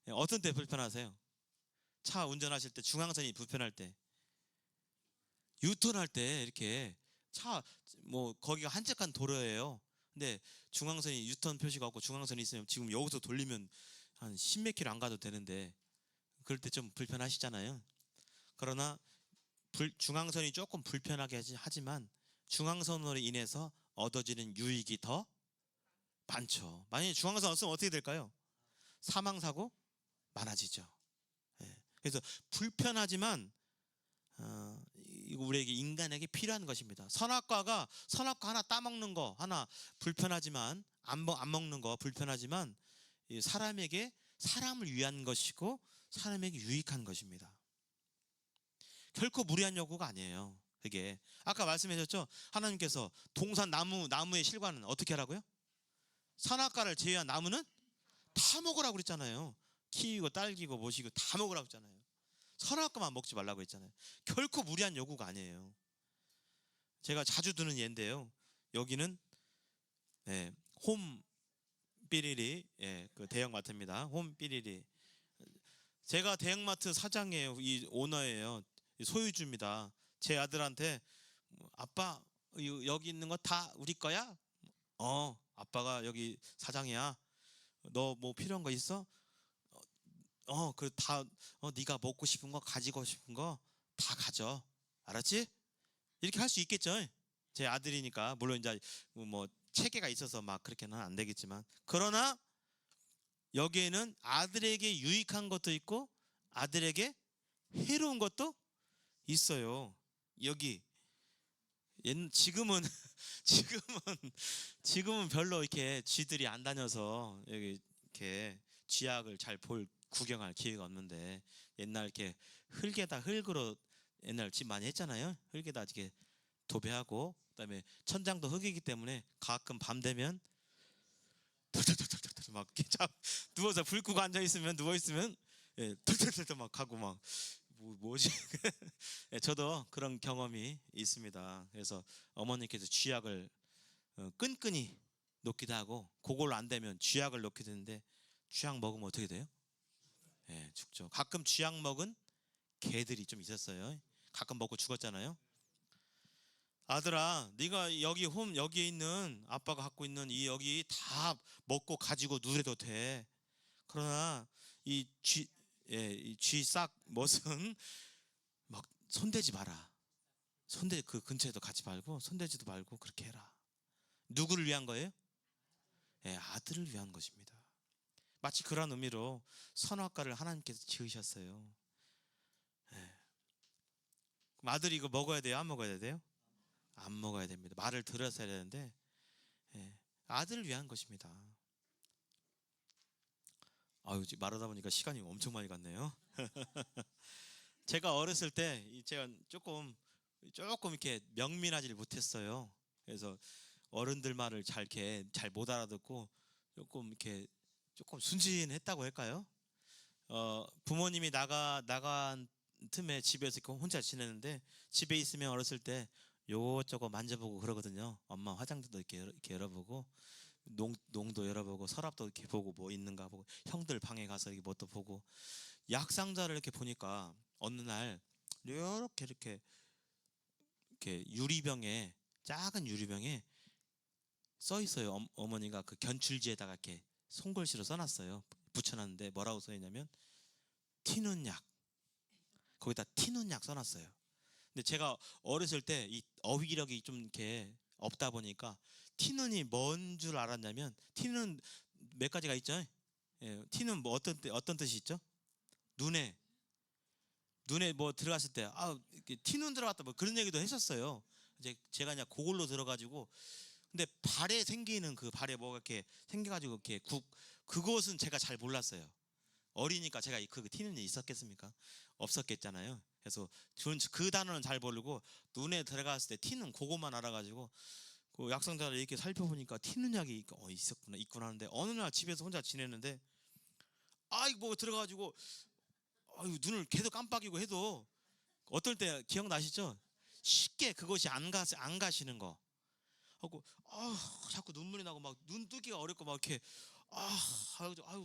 어떤 때 불편하세요? 차 운전하실 때 중앙선이 불편할 때, 유턴할 때 이렇게 차 뭐 거기가 한적한 도로예요. 근데 중앙선이 유턴 표시가 없고 중앙선이 있으면 지금 여기서 돌리면 한 10몇 킬로 안 가도 되는데 그럴 때 좀 불편하시잖아요. 그러나 중앙선이 조금 불편하게 하지만 중앙선으로 인해서 얻어지는 유익이 더 많죠. 만약에 중앙선 없으면 어떻게 될까요? 사망사고 많아지죠. 예. 그래서 불편하지만 이거 우리에게 인간에게 필요한 것입니다. 선악과 하나 따먹는 거 하나 불편하지만 안 먹는 거 불편하지만 사람에게 사람을 위한 것이고 사람에게 유익한 것입니다. 결코 무리한 요구가 아니에요. 그게 아까 말씀하셨죠. 하나님께서 동산 나무의 실과는 어떻게 하라고요? 선악과를 제외한 나무는 다 먹으라고 그랬잖아요. 키위고 딸기고 뭐시고 다 먹으라고 했잖아요. 선악과만 먹지 말라고 했잖아요. 결코 무리한 요구가 아니에요. 제가 자주 드는 예인데요. 여기는 홈 삐리리, 그 대형마트입니다. 홈 삐리리. 제가 대형마트 사장이에요. 이 오너예요. 소유주입니다. 제 아들한테 아빠 여기 있는 거 다 우리 거야? 아빠가 여기 사장이야. 너 뭐 필요한 거 있어? 그 다 네가 먹고 싶은 거 가지고 싶은 거 다 가져. 알았지? 이렇게 할 수 있겠죠. 제 아들이니까 물론 이제 뭐 체계가 있어서 막 그렇게는 안 되겠지만 그러나 여기에는 아들에게 유익한 것도 있고 아들에게 해로운 것도 있어요. 여기 지금은 지금은 별로 이렇게 쥐들이 안 다녀서 여기 이렇게 쥐약을 잘 구경할 기회가 없는데 옛날 이렇게 흙으로 옛날 집 많이 했잖아요. 흙에다 이렇게 도배하고 그다음에 천장도 흙이기 때문에 가끔 밤 되면 털털털털털 막 이렇게 누워서 불 끄고 앉아 있으면 누워 있으면 털털털털 막 가고 막 뭐지? 저도 그런 경험이 있습니다. 그래서 어머니께서 쥐약을 끈끈이 놓기도 하고 그걸로 안 되면 쥐약을 놓게 되는데 쥐약 먹으면 어떻게 돼요? 죽죠. 가끔 쥐약 먹은 개들이 좀 있었어요. 가끔 먹고 죽었잖아요. 아들아, 네가 여기에 있는 아빠가 갖고 있는 이 여기 다 먹고 가지고 누래도 돼. 그러나 이 쥐싹 멋은 막 손대지 마라. 그 근처에도 가지 말고 손대지도 말고 그렇게 해라. 누구를 위한 거예요? 아들을 위한 것입니다. 마치 그런 의미로 선악과를 하나님께서 지으셨어요. 그럼 아들이 이거 먹어야 돼요? 안 먹어야 돼요? 안 먹어야 됩니다. 말을 들었어야 되는데 아들을 위한 것입니다. 말하다 보니까 시간이 엄청 많이 갔네요. 제가 어렸을 때 제가 조금 이렇게 명민하지를 못했어요. 그래서 어른들 말을 잘 못 알아듣고 조금 순진했다고 할까요? 부모님이 나간 틈에 집에서 혼자 지내는데 집에 있으면 어렸을 때 요것저것 만져보고 그러거든요. 엄마 화장대도 이렇게 열어보고 농도 열어보고 서랍도 이렇게 보고 뭐 있는가 보고 형들 방에 가서 이렇게 뭣도 보고 약상자를 이렇게 보니까 어느 날 이렇게 유리병에 작은 유리병에 써 있어요. 어머니가 그 견출지에다가 이렇게 손글씨로 써놨어요. 붙여놨는데 뭐라고 써있냐면 티눈 약. 거기다 티눈 약 써놨어요. 근데 제가 어렸을 때 이 어휘력이 좀 이렇게 없다 보니까 티눈이 뭔 줄 알았냐면 티눈 몇 가지가 있죠. 티눈 뭐 어떤 뜻이 있죠? 눈에 뭐 들어갔을 때 티눈 들어갔다 뭐 그런 얘기도 했었어요. 이제 제가 그냥 그걸로 들어가지고, 근데 발에 생기는 그 발에 뭐가 이렇게 생겨가지고 이렇게 그것은 제가 잘 몰랐어요. 어리니까 제가 그 티는 있었겠습니까? 없었겠잖아요. 그래서 저는 그 단어는 잘 모르고 눈에 들어갔을 때 티는 그것만 알아가지고 그 약상자를 이렇게 살펴보니까 티는 약이 있구나 하는데, 어느 날 집에서 혼자 지냈는데 이거 뭐 들어가지고 눈을 계속 깜빡이고 해도 어떨 때 기억나시죠? 쉽게 그것이 안 가시는 거 하고 자꾸 눈물이 나고 막 눈 뜨기가 어렵고 막 이렇게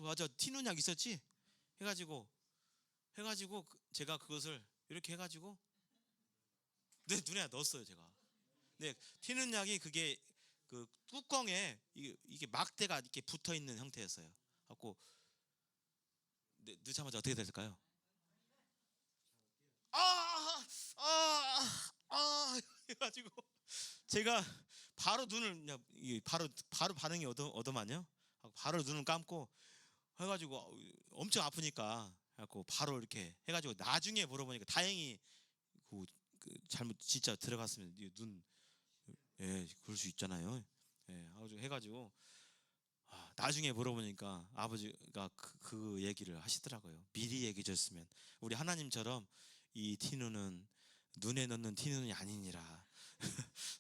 맞아 티는 약 있었지 해가지고 제가 그것을 이렇게 해가지고 내 눈에 넣었어요 제가. 네, 튀는 약이 그게 그 뚜껑에 이게 막대가 이렇게 붙어 있는 형태였어요. 갖고 넣자마자 어떻게 됐을까요? 해가지고 제가 바로 눈을 그냥 바로 반응이 얻어맞냐? 바로 눈을 감고 해가지고 엄청 아프니까 해갖고 바로 이렇게 해가지고 나중에 물어보니까 다행히 잘못 진짜 들어갔으면 눈 그럴 수 있잖아요. 해가지고 나중에 물어보니까 아버지가 그 얘기를 하시더라고요. 미리 얘기해 줬으면 우리 하나님처럼 이 티누는 눈에 넣는 티누는 아니니라.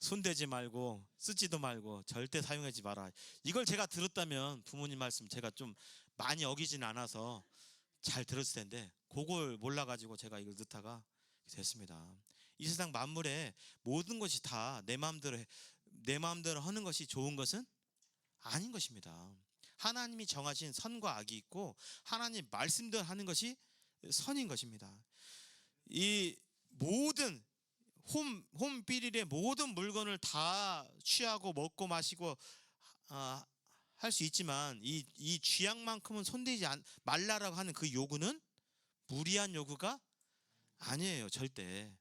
손대지 말고 쓰지도 말고 절대 사용하지 마라. 이걸 제가 들었다면 부모님 말씀 제가 좀 많이 어기진 않아서 잘 들었을 텐데 그걸 몰라가지고 제가 이걸 넣다가 됐습니다. 이 세상 만물에 모든 것이 다 내 마음대로 하는 것이 좋은 것은 아닌 것입니다. 하나님이 정하신 선과 악이 있고 하나님 말씀대로 하는 것이 선인 것입니다. 이 모든 홈비릴의 모든 물건을 다 취하고 먹고 마시고 할 수 있지만 이 취향만큼은 손대지 말라라고 하는 그 요구는 무리한 요구가 아니에요. 절대.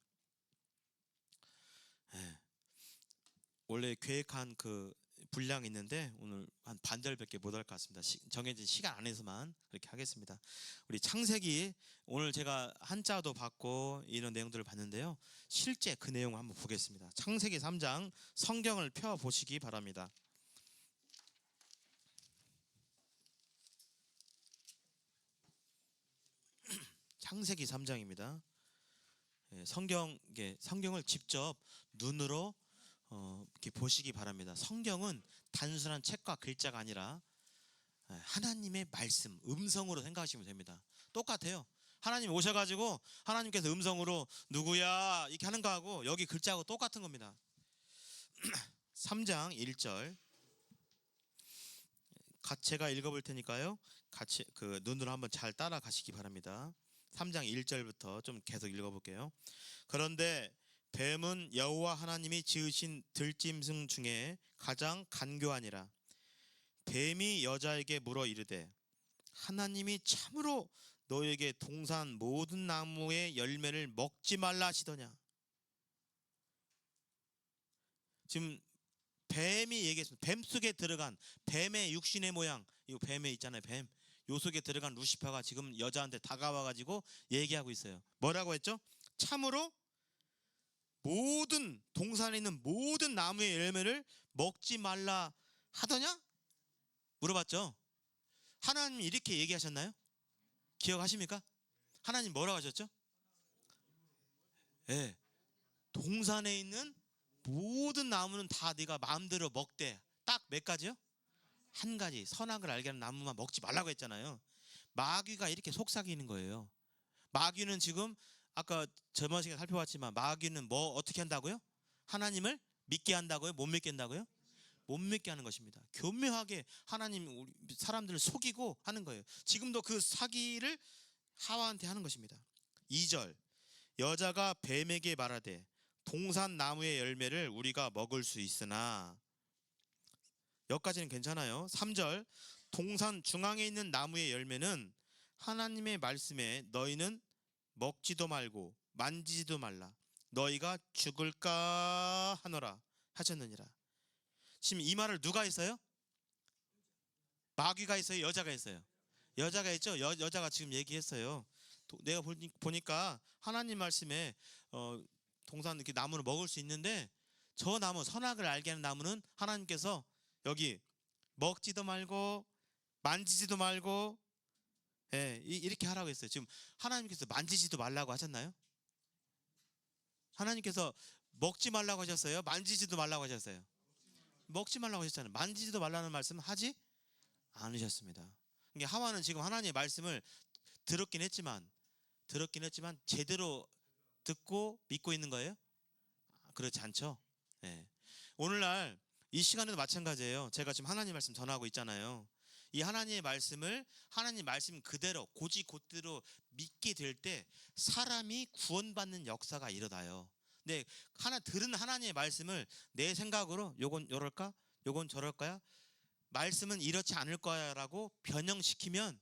원래 계획한 그 분량이 있는데 오늘 한 반절밖에 못 할 것 같습니다. 정해진 시간 안에서만 그렇게 하겠습니다. 우리 창세기 오늘 제가 한자도 받고 이런 내용들을 봤는데요. 실제 그 내용을 한번 보겠습니다. 창세기 3장 성경을 펴 보시기 바랍니다. 창세기 3장입니다. 성경을 직접 눈으로 이렇게 보시기 바랍니다. 성경은 단순한 책과 글자가 아니라 하나님의 말씀, 음성으로 생각하시면 됩니다. 똑같아요. 하나님 오셔가지고 하나님께서 음성으로 누구야 이렇게 하는 거하고 여기 글자하고 똑같은 겁니다. 3장 1절 제가 읽어볼 테니까요. 같이 그 눈으로 한번 잘 따라가시기 바랍니다. 3장 1절부터 좀 계속 읽어볼게요. 그런데 뱀은 여호와 하나님이 지으신 들짐승 중에 가장 간교하니라. 뱀이 여자에게 물어 이르되 하나님이 참으로 너에게 동산 모든 나무의 열매를 먹지 말라 하시더냐. 지금 뱀이 얘기했습니다. 뱀 속에 들어간 뱀의 육신의 모양, 이 뱀에 있잖아요. 뱀. 요 속에 들어간 루시퍼가 지금 여자한테 다가와가지고 얘기하고 있어요. 뭐라고 했죠? 참으로 모든 동산에 있는 모든 나무의 열매를 먹지 말라 하더냐? 물어봤죠. 하나님이 이렇게 얘기하셨나요? 기억하십니까? 하나님 뭐라고 하셨죠? 네. 동산에 있는 모든 나무는 다 네가 마음대로 먹되 딱 몇 가지요? 한 가지 선악을 알게 하는 나무만 먹지 말라고 했잖아요. 마귀가 이렇게 속삭이는 거예요. 마귀는 지금 아까 저번 시간에 살펴봤지만 마귀는 뭐 어떻게 한다고요? 하나님을 믿게 한다고요? 못 믿게 한다고요? 못 믿게 하는 것입니다. 교묘하게 하나님 우리 사람들을 속이고 하는 거예요. 지금도 그 사기를 하와한테 하는 것입니다. 2절 여자가 뱀에게 말하되 동산 나무의 열매를 우리가 먹을 수 있으나 여기까지는 괜찮아요. 3절 동산 중앙에 있는 나무의 열매는 하나님의 말씀에 너희는 먹지도 말고 만지지도 말라 너희가 죽을까 하노라 하셨느니라. 지금 이 말을 누가 했어요? 마귀가 했어요? 여자가 했어요? 여자가 했죠. 여자가 지금 얘기했어요. 내가 보니까 하나님 말씀에 동산 이렇게 나무를 먹을 수 있는데 저 나무, 선악을 알게 하는 나무는 하나님께서 여기 먹지도 말고 만지지도 말고, 예, 이렇게 하라고 했어요. 지금 하나님께서 만지지도 말라고 하셨나요? 하나님께서 먹지 말라고 하셨어요? 만지지도 말라고 하셨어요? 먹지 말라고 하셨잖아요. 만지지도 말라는 말씀 하지 않으셨습니다. 그러니까 하와는 지금 하나님의 말씀을 들었긴 했지만 제대로 듣고 믿고 있는 거예요? 그렇지 않죠. 예. 오늘날 이 시간에도 마찬가지예요. 제가 지금 하나님 말씀 전하고 있잖아요. 이 하나님의 말씀을 하나님 말씀 그대로 곧이곧대로 믿게 될 때 사람이 구원받는 역사가 일어나요. 근데 들은 하나님의 말씀을 내 생각으로 요건 이럴까? 요건 저럴까요? 말씀은 이렇지 않을 거야라고 변형시키면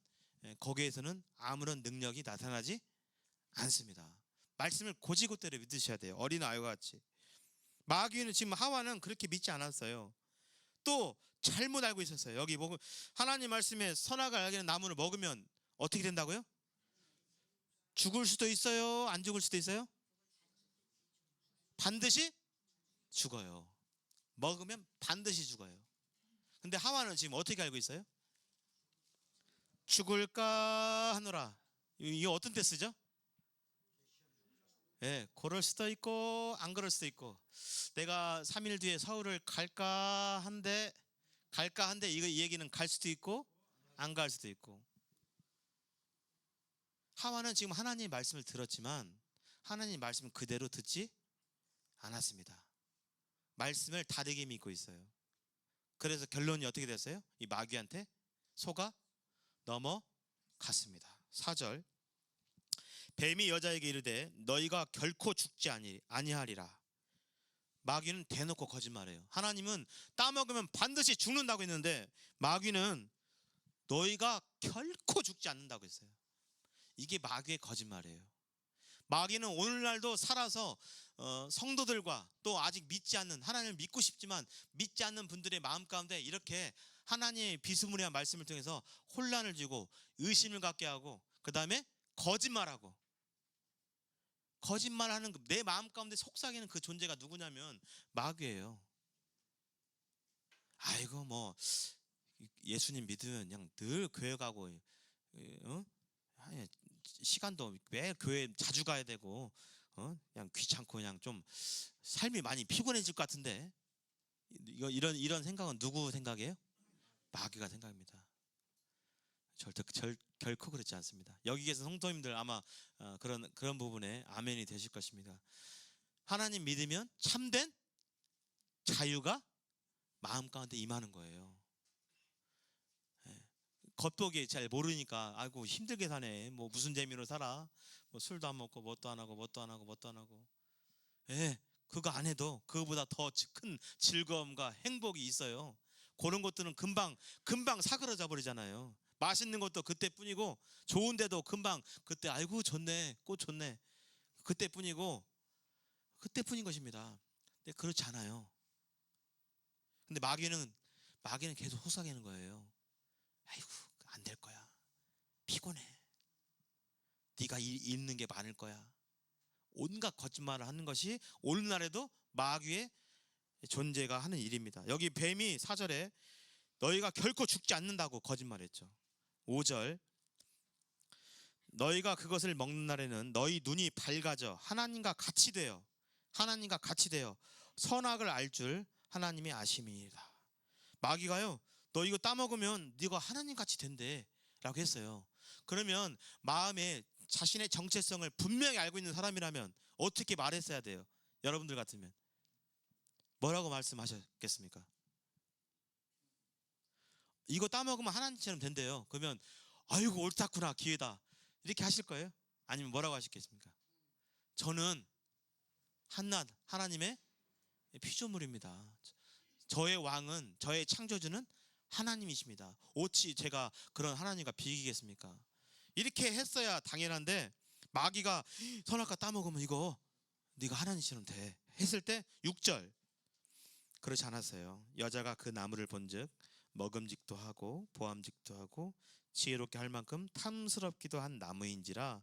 거기에서는 아무런 능력이 나타나지 않습니다. 말씀을 곧이곧대로 믿으셔야 돼요. 어린 아이와 같이. 마귀는 지금 하와는 그렇게 믿지 않았어요. 또 잘못 알고 있었어요. 여기 보면 하나님 말씀에 선악을 알게 하는 나무를 먹으면 어떻게 된다고요? 죽을 수도 있어요? 안 죽을 수도 있어요? 반드시 죽어요. 먹으면 반드시 죽어요. 근데 하와는 지금 어떻게 알고 있어요? 죽을까 하노라. 이거 어떤 때 쓰죠? 예, 그럴 수도 있고 안 그럴 수도 있고, 내가 3일 뒤에 서울을 갈까 한데 이 얘기는 갈 수도 있고 안 갈 수도 있고. 하와는 지금 하나님의 말씀을 들었지만 하나님의 말씀을 그대로 듣지 않았습니다. 말씀을 다르게 믿고 있어요. 그래서 결론이 어떻게 됐어요? 이 마귀한테 속아 넘어갔습니다. 4절, 뱀이 여자에게 이르되 너희가 결코 죽지 아니하리라. 마귀는 대놓고 거짓말해요. 하나님은 따먹으면 반드시 죽는다고 했는데 마귀는 너희가 결코 죽지 않는다고 했어요. 이게 마귀의 거짓말이에요. 마귀는 오늘날도 살아서 성도들과 또 아직 믿지 않는, 하나님을 믿고 싶지만 믿지 않는 분들의 마음 가운데 이렇게 하나님의 비스무리한 말씀을 통해서 혼란을 주고 의심을 갖게 하고, 그 다음에 거짓말하고, 거짓말하는 내 마음 가운데 속삭이는 그 존재가 누구냐면 마귀예요. 아이고 뭐 예수님 믿으면 그냥 늘 교회 가고, 시간도 매일 교회 자주 가야 되고, 그냥 귀찮고 그냥 좀 삶이 많이 피곤해질 것 같은데, 이런 생각은 누구 생각이에요? 마귀가 생각입니다. 결코 그렇지 않습니다. 여기 계신 성도님들 아마 그런 부분에 아멘이 되실 것입니다. 하나님 믿으면 참된 자유가 마음 가운데 임하는 거예요. 겉보기 잘 모르니까 아이고 힘들게 사네, 뭐 무슨 재미로 살아, 뭐 술도 안 먹고 뭣도 안 하고. 그거 안 해도 그거보다 더 큰 즐거움과 행복이 있어요. 그런 것들은 금방 사그러져 버리잖아요. 맛있는 것도 그때뿐이고 좋은데도 금방 그때 아이고 좋네, 꽃 좋네, 그때뿐인 것입니다. 근데 그렇지 않아요. 근데 마귀는 계속 속삭이는 거예요. 아이고 안 될 거야, 피곤해, 네가 잃는 게 많을 거야. 온갖 거짓말을 하는 것이 오늘날에도 마귀의 존재가 하는 일입니다. 여기 뱀이 4절에 너희가 결코 죽지 않는다고 거짓말했죠. 5절, 너희가 그것을 먹는 날에는 너희 눈이 밝아져 하나님과 같이 되어 선악을 알 줄 하나님이 아심이니라. 마귀가요, 너 이거 따먹으면 네가 하나님 같이 된대 라고 했어요. 그러면 마음에 자신의 정체성을 분명히 알고 있는 사람이라면 어떻게 말했어야 돼요? 여러분들 같으면 뭐라고 말씀하셨겠습니까? 이거 따먹으면 하나님처럼 된대요. 그러면 아이고 옳다구나, 기회다, 이렇게 하실 거예요? 아니면 뭐라고 하시겠습니까? 저는 한낱 하나님의 피조물입니다. 저의 왕은, 저의 창조주는 하나님이십니다. 어찌 제가 그런 하나님과 비기겠습니까? 이렇게 했어야 당연한데 마귀가 선악과 따먹으면 이거 네가 하나님처럼 돼 했을 때 6절, 그렇지 않았어요. 여자가 그 나무를 본즉 먹음직도 하고 보암직도 하고 지혜롭게 할 만큼 탐스럽기도 한 나무인지라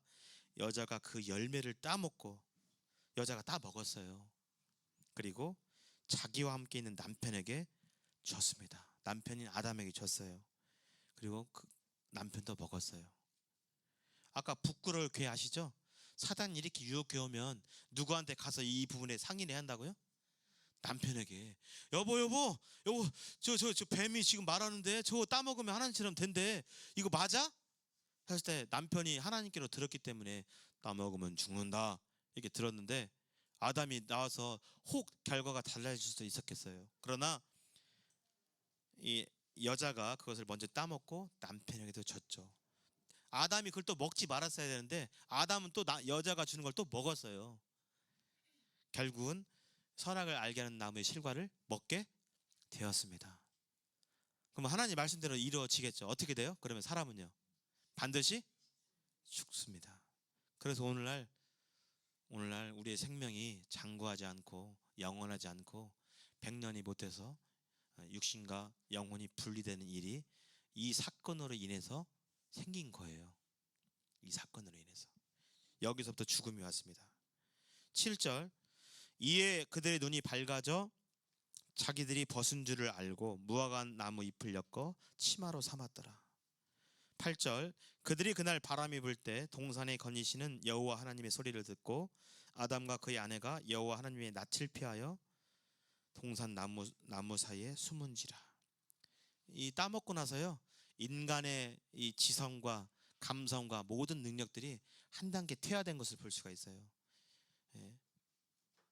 여자가 그 열매를 따먹고, 여자가 따 먹었어요. 그리고 자기와 함께 있는 남편에게 줬습니다. 남편인 아담에게 줬어요. 그리고 그 남편도 먹었어요. 아까 부끄러울 괴 아시죠? 사단이 이렇게 유혹해 오면 누구한테 가서 이 부분에 상의를 한다고요? 남편에게. 여보 저 뱀이 지금 말하는데 저거 따먹으면 하나님처럼 된대. 이거 맞아? 했을 때 남편이 하나님께로 들었기 때문에 따먹으면 죽는다 이렇게 들었는데, 아담이 나와서 혹 결과가 달라질 수도 있었겠어요. 그러나 이 여자가 그것을 먼저 따먹고 남편에게도 줬죠. 아담이 그걸 또 먹지 말았어야 되는데 아담은 또 여자가 주는 걸 또 먹었어요. 결국은 선악을 알게 하는 나무의 실과를 먹게 되었습니다. 그럼 하나님 말씀대로 이루어지겠죠. 어떻게 돼요? 그러면 사람은요 반드시 죽습니다. 그래서 오늘날 우리의 생명이 장구하지 않고 영원하지 않고 100년이 못돼서 육신과 영혼이 분리되는 일이 이 사건으로 인해서 생긴 거예요. 이 사건으로 인해서 여기서부터 죽음이 왔습니다. 7절, 이에 그들의 눈이 밝아져 자기들이 벗은 줄을 알고 무화과 나무 잎을 엮어 치마로 삼았더라. 8절, 그들이 그날 바람이 불 때 동산에 거니시는 여호와 하나님의 소리를 듣고 아담과 그의 아내가 여호와 하나님의 낯을 피하여 동산 나무 사이에 숨은지라. 이 따먹고 나서요 인간의 이 지성과 감성과 모든 능력들이 한 단계 퇴화된 것을 볼 수가 있어요. 예.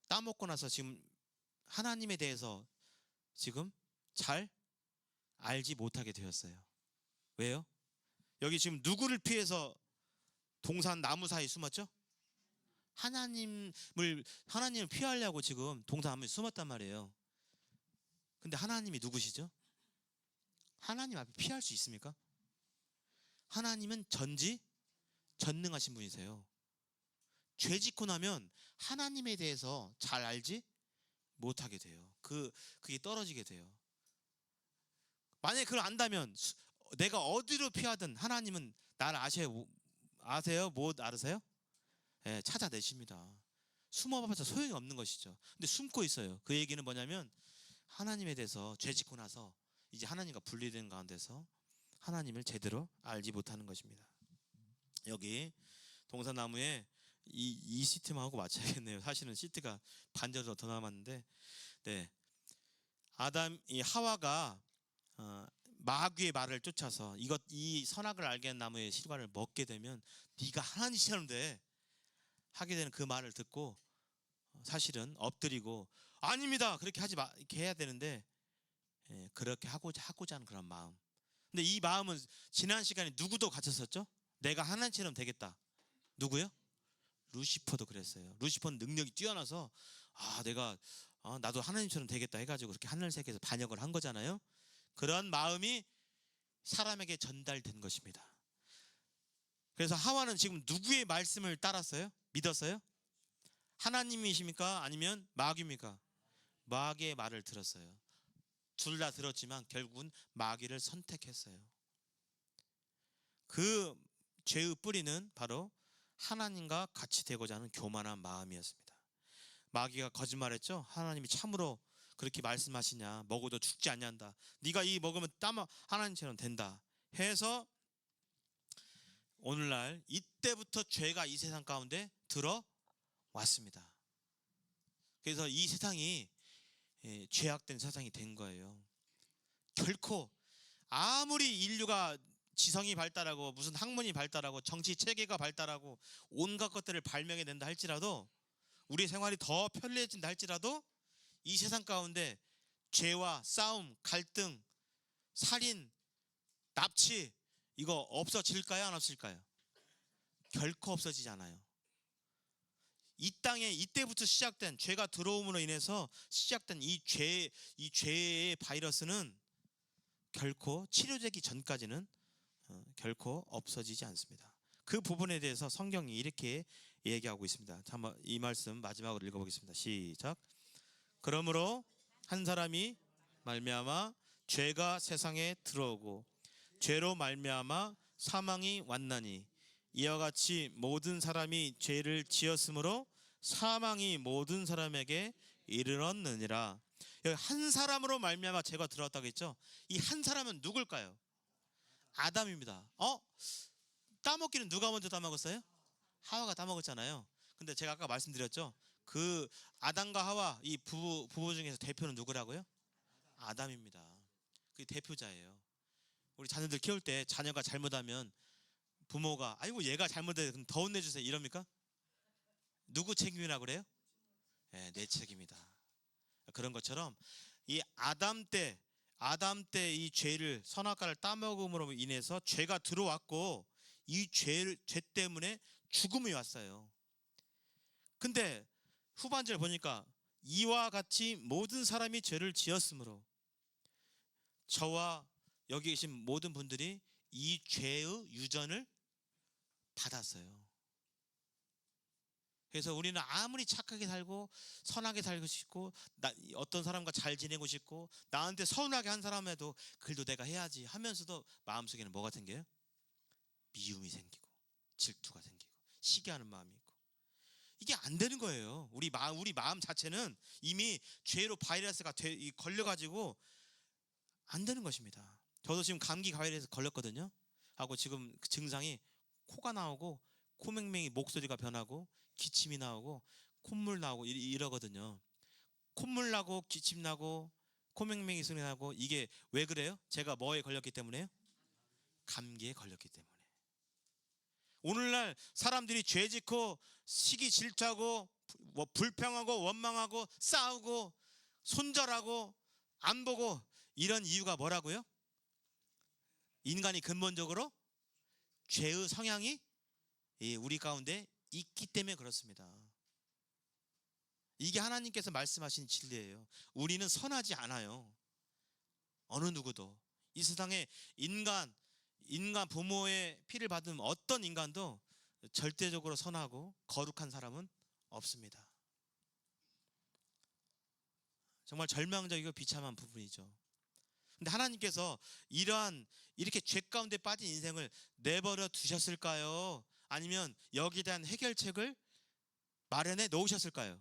따먹고 나서 지금 하나님에 대해서 지금 잘 알지 못하게 되었어요. 왜요? 여기 지금 누구를 피해서 동산 나무 사이에 숨었죠? 하나님을 피하려고 지금 동산 나무에 숨었단 말이에요. 근데 하나님이 누구시죠? 하나님 앞에 피할 수 있습니까? 하나님은 전능하신 분이세요. 죄 짓고 나면 하나님에 대해서 잘 알지 못하게 돼요. 그게 떨어지게 돼요. 만약에 그걸 안다면 내가 어디로 피하든 하나님은 나를 아세요? 못 알으세요? 예, 찾아내십니다. 숨어봐서 소용이 없는 것이죠. 근데 숨고 있어요. 그 얘기는 뭐냐면 하나님에 대해서 죄 짓고 나서 이제 하나님과 분리된 가운데서 하나님을 제대로 알지 못하는 것입니다. 여기 동산나무에 이 시트만 하고 마쳐야겠네요. 사실은 시트가 반절도 더 남았는데, 네, 이 하와가 마귀의 말을 쫓아서 이 선악을 알게 한 나무의 실과를 먹게 되면 네가 하나님처럼 돼 하게 되는 그 말을 듣고 사실은 엎드리고 아닙니다 그렇게 하지 마 이렇게 해야 되는데, 그렇게 하고자 하는 그런 마음. 근데 이 마음은 지난 시간에 누구도 가졌었죠? 내가 하나님처럼 되겠다. 누구요? 루시퍼도 그랬어요. 루시퍼는 능력이 뛰어나서 내가 나도 하나님처럼 되겠다 해가지고 그렇게 하늘세계에서 반역을 한 거잖아요. 그런 마음이 사람에게 전달된 것입니다. 그래서 하와는 지금 누구의 말씀을 따랐어요? 믿었어요? 하나님이십니까? 아니면 마귀입니까? 마귀의 말을 들었어요. 둘 다 들었지만 결국은 마귀를 선택했어요. 그 죄의 뿌리는 바로 하나님과 같이 되고자 하는 교만한 마음이었습니다. 마귀가 거짓말했죠. 하나님이 참으로 그렇게 말씀하시냐, 먹어도 죽지 않는다, 네가 이 먹으면 하나님처럼 된다 해서 오늘날 이때부터 죄가 이 세상 가운데 들어왔습니다. 그래서 이 세상이 죄악된 세상이 된 거예요. 결코 아무리 인류가 지성이 발달하고 무슨 학문이 발달하고 정치 체계가 발달하고 온갖 것들을 발명해 낸다 할지라도, 우리 생활이 더 편리해진다 할지라도 이 세상 가운데 죄와 싸움, 갈등, 살인, 납치 이거 없어질까요? 안 없을까요? 결코 없어지지 않아요. 이 땅에 이때부터 시작된 죄가 들어옴으로 인해서 시작된 이 죄의 바이러스는 결코 치료되기 전까지는 결코 없어지지 않습니다. 그 부분에 대해서 성경이 이렇게 얘기하고 있습니다. 한번 이 말씀 마지막으로 읽어보겠습니다. 시작. 그러므로 한 사람이 말미암아 죄가 세상에 들어오고 죄로 말미암아 사망이 왔나니 이와 같이 모든 사람이 죄를 지었으므로 사망이 모든 사람에게 이르렀느니라. 여기 한 사람으로 말미암아 죄가 들어왔다고 했죠. 이 한 사람은 누굴까요? 아담입니다. 따먹기는 누가 먼저 따먹었어요? 하와가 따먹었잖아요. 근데 제가 아까 말씀드렸죠. 그 아담과 하와 이 부부 중에서 대표는 누구라고요? 아담입니다. 그 대표자예요. 우리 자녀들 키울 때 자녀가 잘못하면 부모가 아이고 얘가 잘못해 그럼 더 혼내주세요 이럽니까? 누구 책임이라고 그래요? 네, 내 책임이다. 그런 것처럼 이 아담 때 이 죄를 선악과를 따먹음으로 인해서 죄가 들어왔고 이 죄 때문에 죽음이 왔어요. 근데 후반절 보니까 이와 같이 모든 사람이 죄를 지었으므로 저와 여기 계신 모든 분들이 이 죄의 유전을 받았어요. 그래서 우리는 아무리 착하게 살고 선하게 살고 싶고 어떤 사람과 잘 지내고 싶고 나한테 서운하게 한 사람에도 그래도 내가 해야지 하면서도 마음속에는 뭐가 생겨요? 미움이 생기고 질투가 생기고 시기하는 마음이 있고 이게 안 되는 거예요. 우리 마음 자체는 이미 죄로 바이러스가 걸려가지고 안 되는 것입니다. 저도 지금 감기 바이러스 걸렸거든요. 하고 지금 그 증상이 코가 나오고 코맹맹이 목소리가 변하고 기침이 나오고 콧물 나오고 이러거든요. 콧물 나고 기침 나고 코맹맹이 소리 나고 이게 왜 그래요? 제가 뭐에 걸렸기 때문에요? 감기에 걸렸기 때문에. 오늘날 사람들이 죄 짓고 시기 질투하고 불평하고 원망하고 싸우고 손절하고 안 보고 이런 이유가 뭐라고요? 인간이 근본적으로 죄의 성향이 우리 가운데 있기 때문에 그렇습니다. 이게 하나님께서 말씀하신 진리예요. 우리는 선하지 않아요. 어느 누구도. 이 세상에 인간 부모의 피를 받은 어떤 인간도 절대적으로 선하고 거룩한 사람은 없습니다. 정말 절망적이고 비참한 부분이죠. 근데 하나님께서 이렇게 죄 가운데 빠진 인생을 내버려 두셨을까요? 아니면 여기에 대한 해결책을 마련해 놓으셨을까요?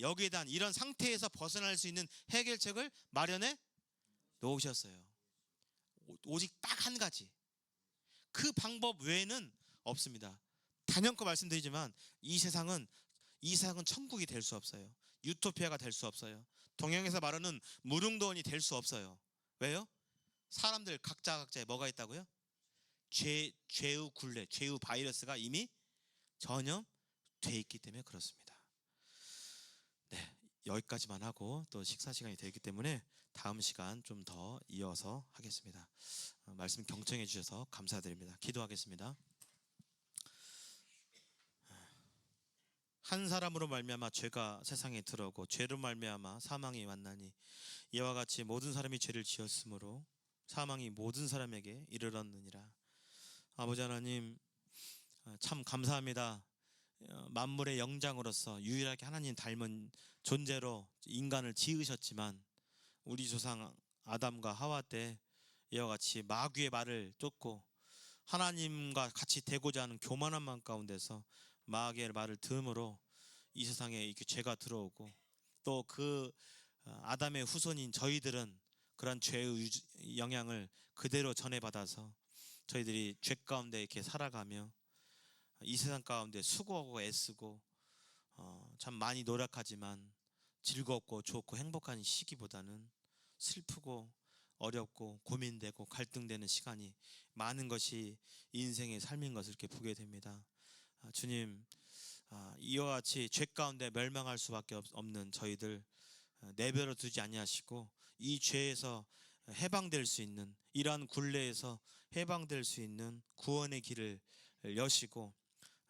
여기에 대한 이런 상태에서 벗어날 수 있는 해결책을 마련해 놓으셨어요. 오직 딱 한 가지. 그 방법 외에는 없습니다. 단연코 말씀드리지만 이 세상은 천국이 될 수 없어요. 유토피아가 될 수 없어요. 동양에서 말하는 무릉도원이 될 수 없어요. 왜요? 사람들 각자에 뭐가 있다고요? 죄의 굴레, 죄의 바이러스가 이미 전염돼 있기 때문에 그렇습니다. 네, 여기까지만 하고 또 식사 시간이 되기 때문에 다음 시간 좀 더 이어서 하겠습니다. 말씀 경청해 주셔서 감사드립니다. 기도하겠습니다. 한 사람으로 말미암아 죄가 세상에 들어오고 죄로 말미암아 사망이 왔나니 이와 같이 모든 사람이 죄를 지었으므로 사망이 모든 사람에게 이르렀느니라. 아버지 하나님 참 감사합니다. 만물의 영장으로서 유일하게 하나님 닮은 존재로 인간을 지으셨지만 우리 조상 아담과 하와 때 이와 같이 마귀의 말을 쫓고 하나님과 같이 되고자 하는 교만한 마음 가운데서 마귀의 말을 들음으로 이 세상에 이렇게 죄가 들어오고 또 그 아담의 후손인 저희들은 그런 죄의 영향을 그대로 전해받아서 저희들이 죄 가운데 이렇게 살아가며 이 세상 가운데 수고하고 애쓰고 참 많이 노력하지만 즐겁고 좋고 행복한 시기보다는 슬프고 어렵고 고민되고 갈등되는 시간이 많은 것이 인생의 삶인 것을 이렇게 보게 됩니다. 주님, 이와 같이 죄 가운데 멸망할 수밖에 없는 저희들 내버려 두지 아니하시고 이 죄에서 해방될 수 있는 이러한 굴레에서 해방될 수 있는 구원의 길을 여시고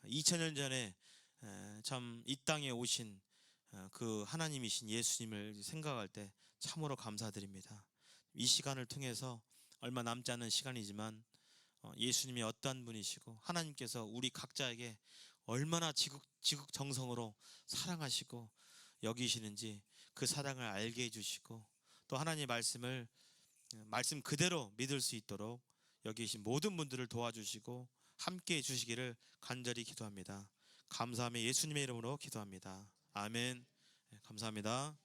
2000년 전에 참 이 땅에 오신 그 하나님이신 예수님을 생각할 때 참으로 감사드립니다. 이 시간을 통해서 얼마 남지 않은 시간이지만 예수님이 어떠한 분이시고 하나님께서 우리 각자에게 얼마나 지극정성으로 사랑하시고 여기시는지 그 사랑을 알게 해주시고 또 하나님의 말씀 그대로 믿을 수 있도록 여기 계신 모든 분들을 도와주시고 함께 해주시기를 간절히 기도합니다. 감사하며 예수님의 이름으로 기도합니다. 아멘. 감사합니다.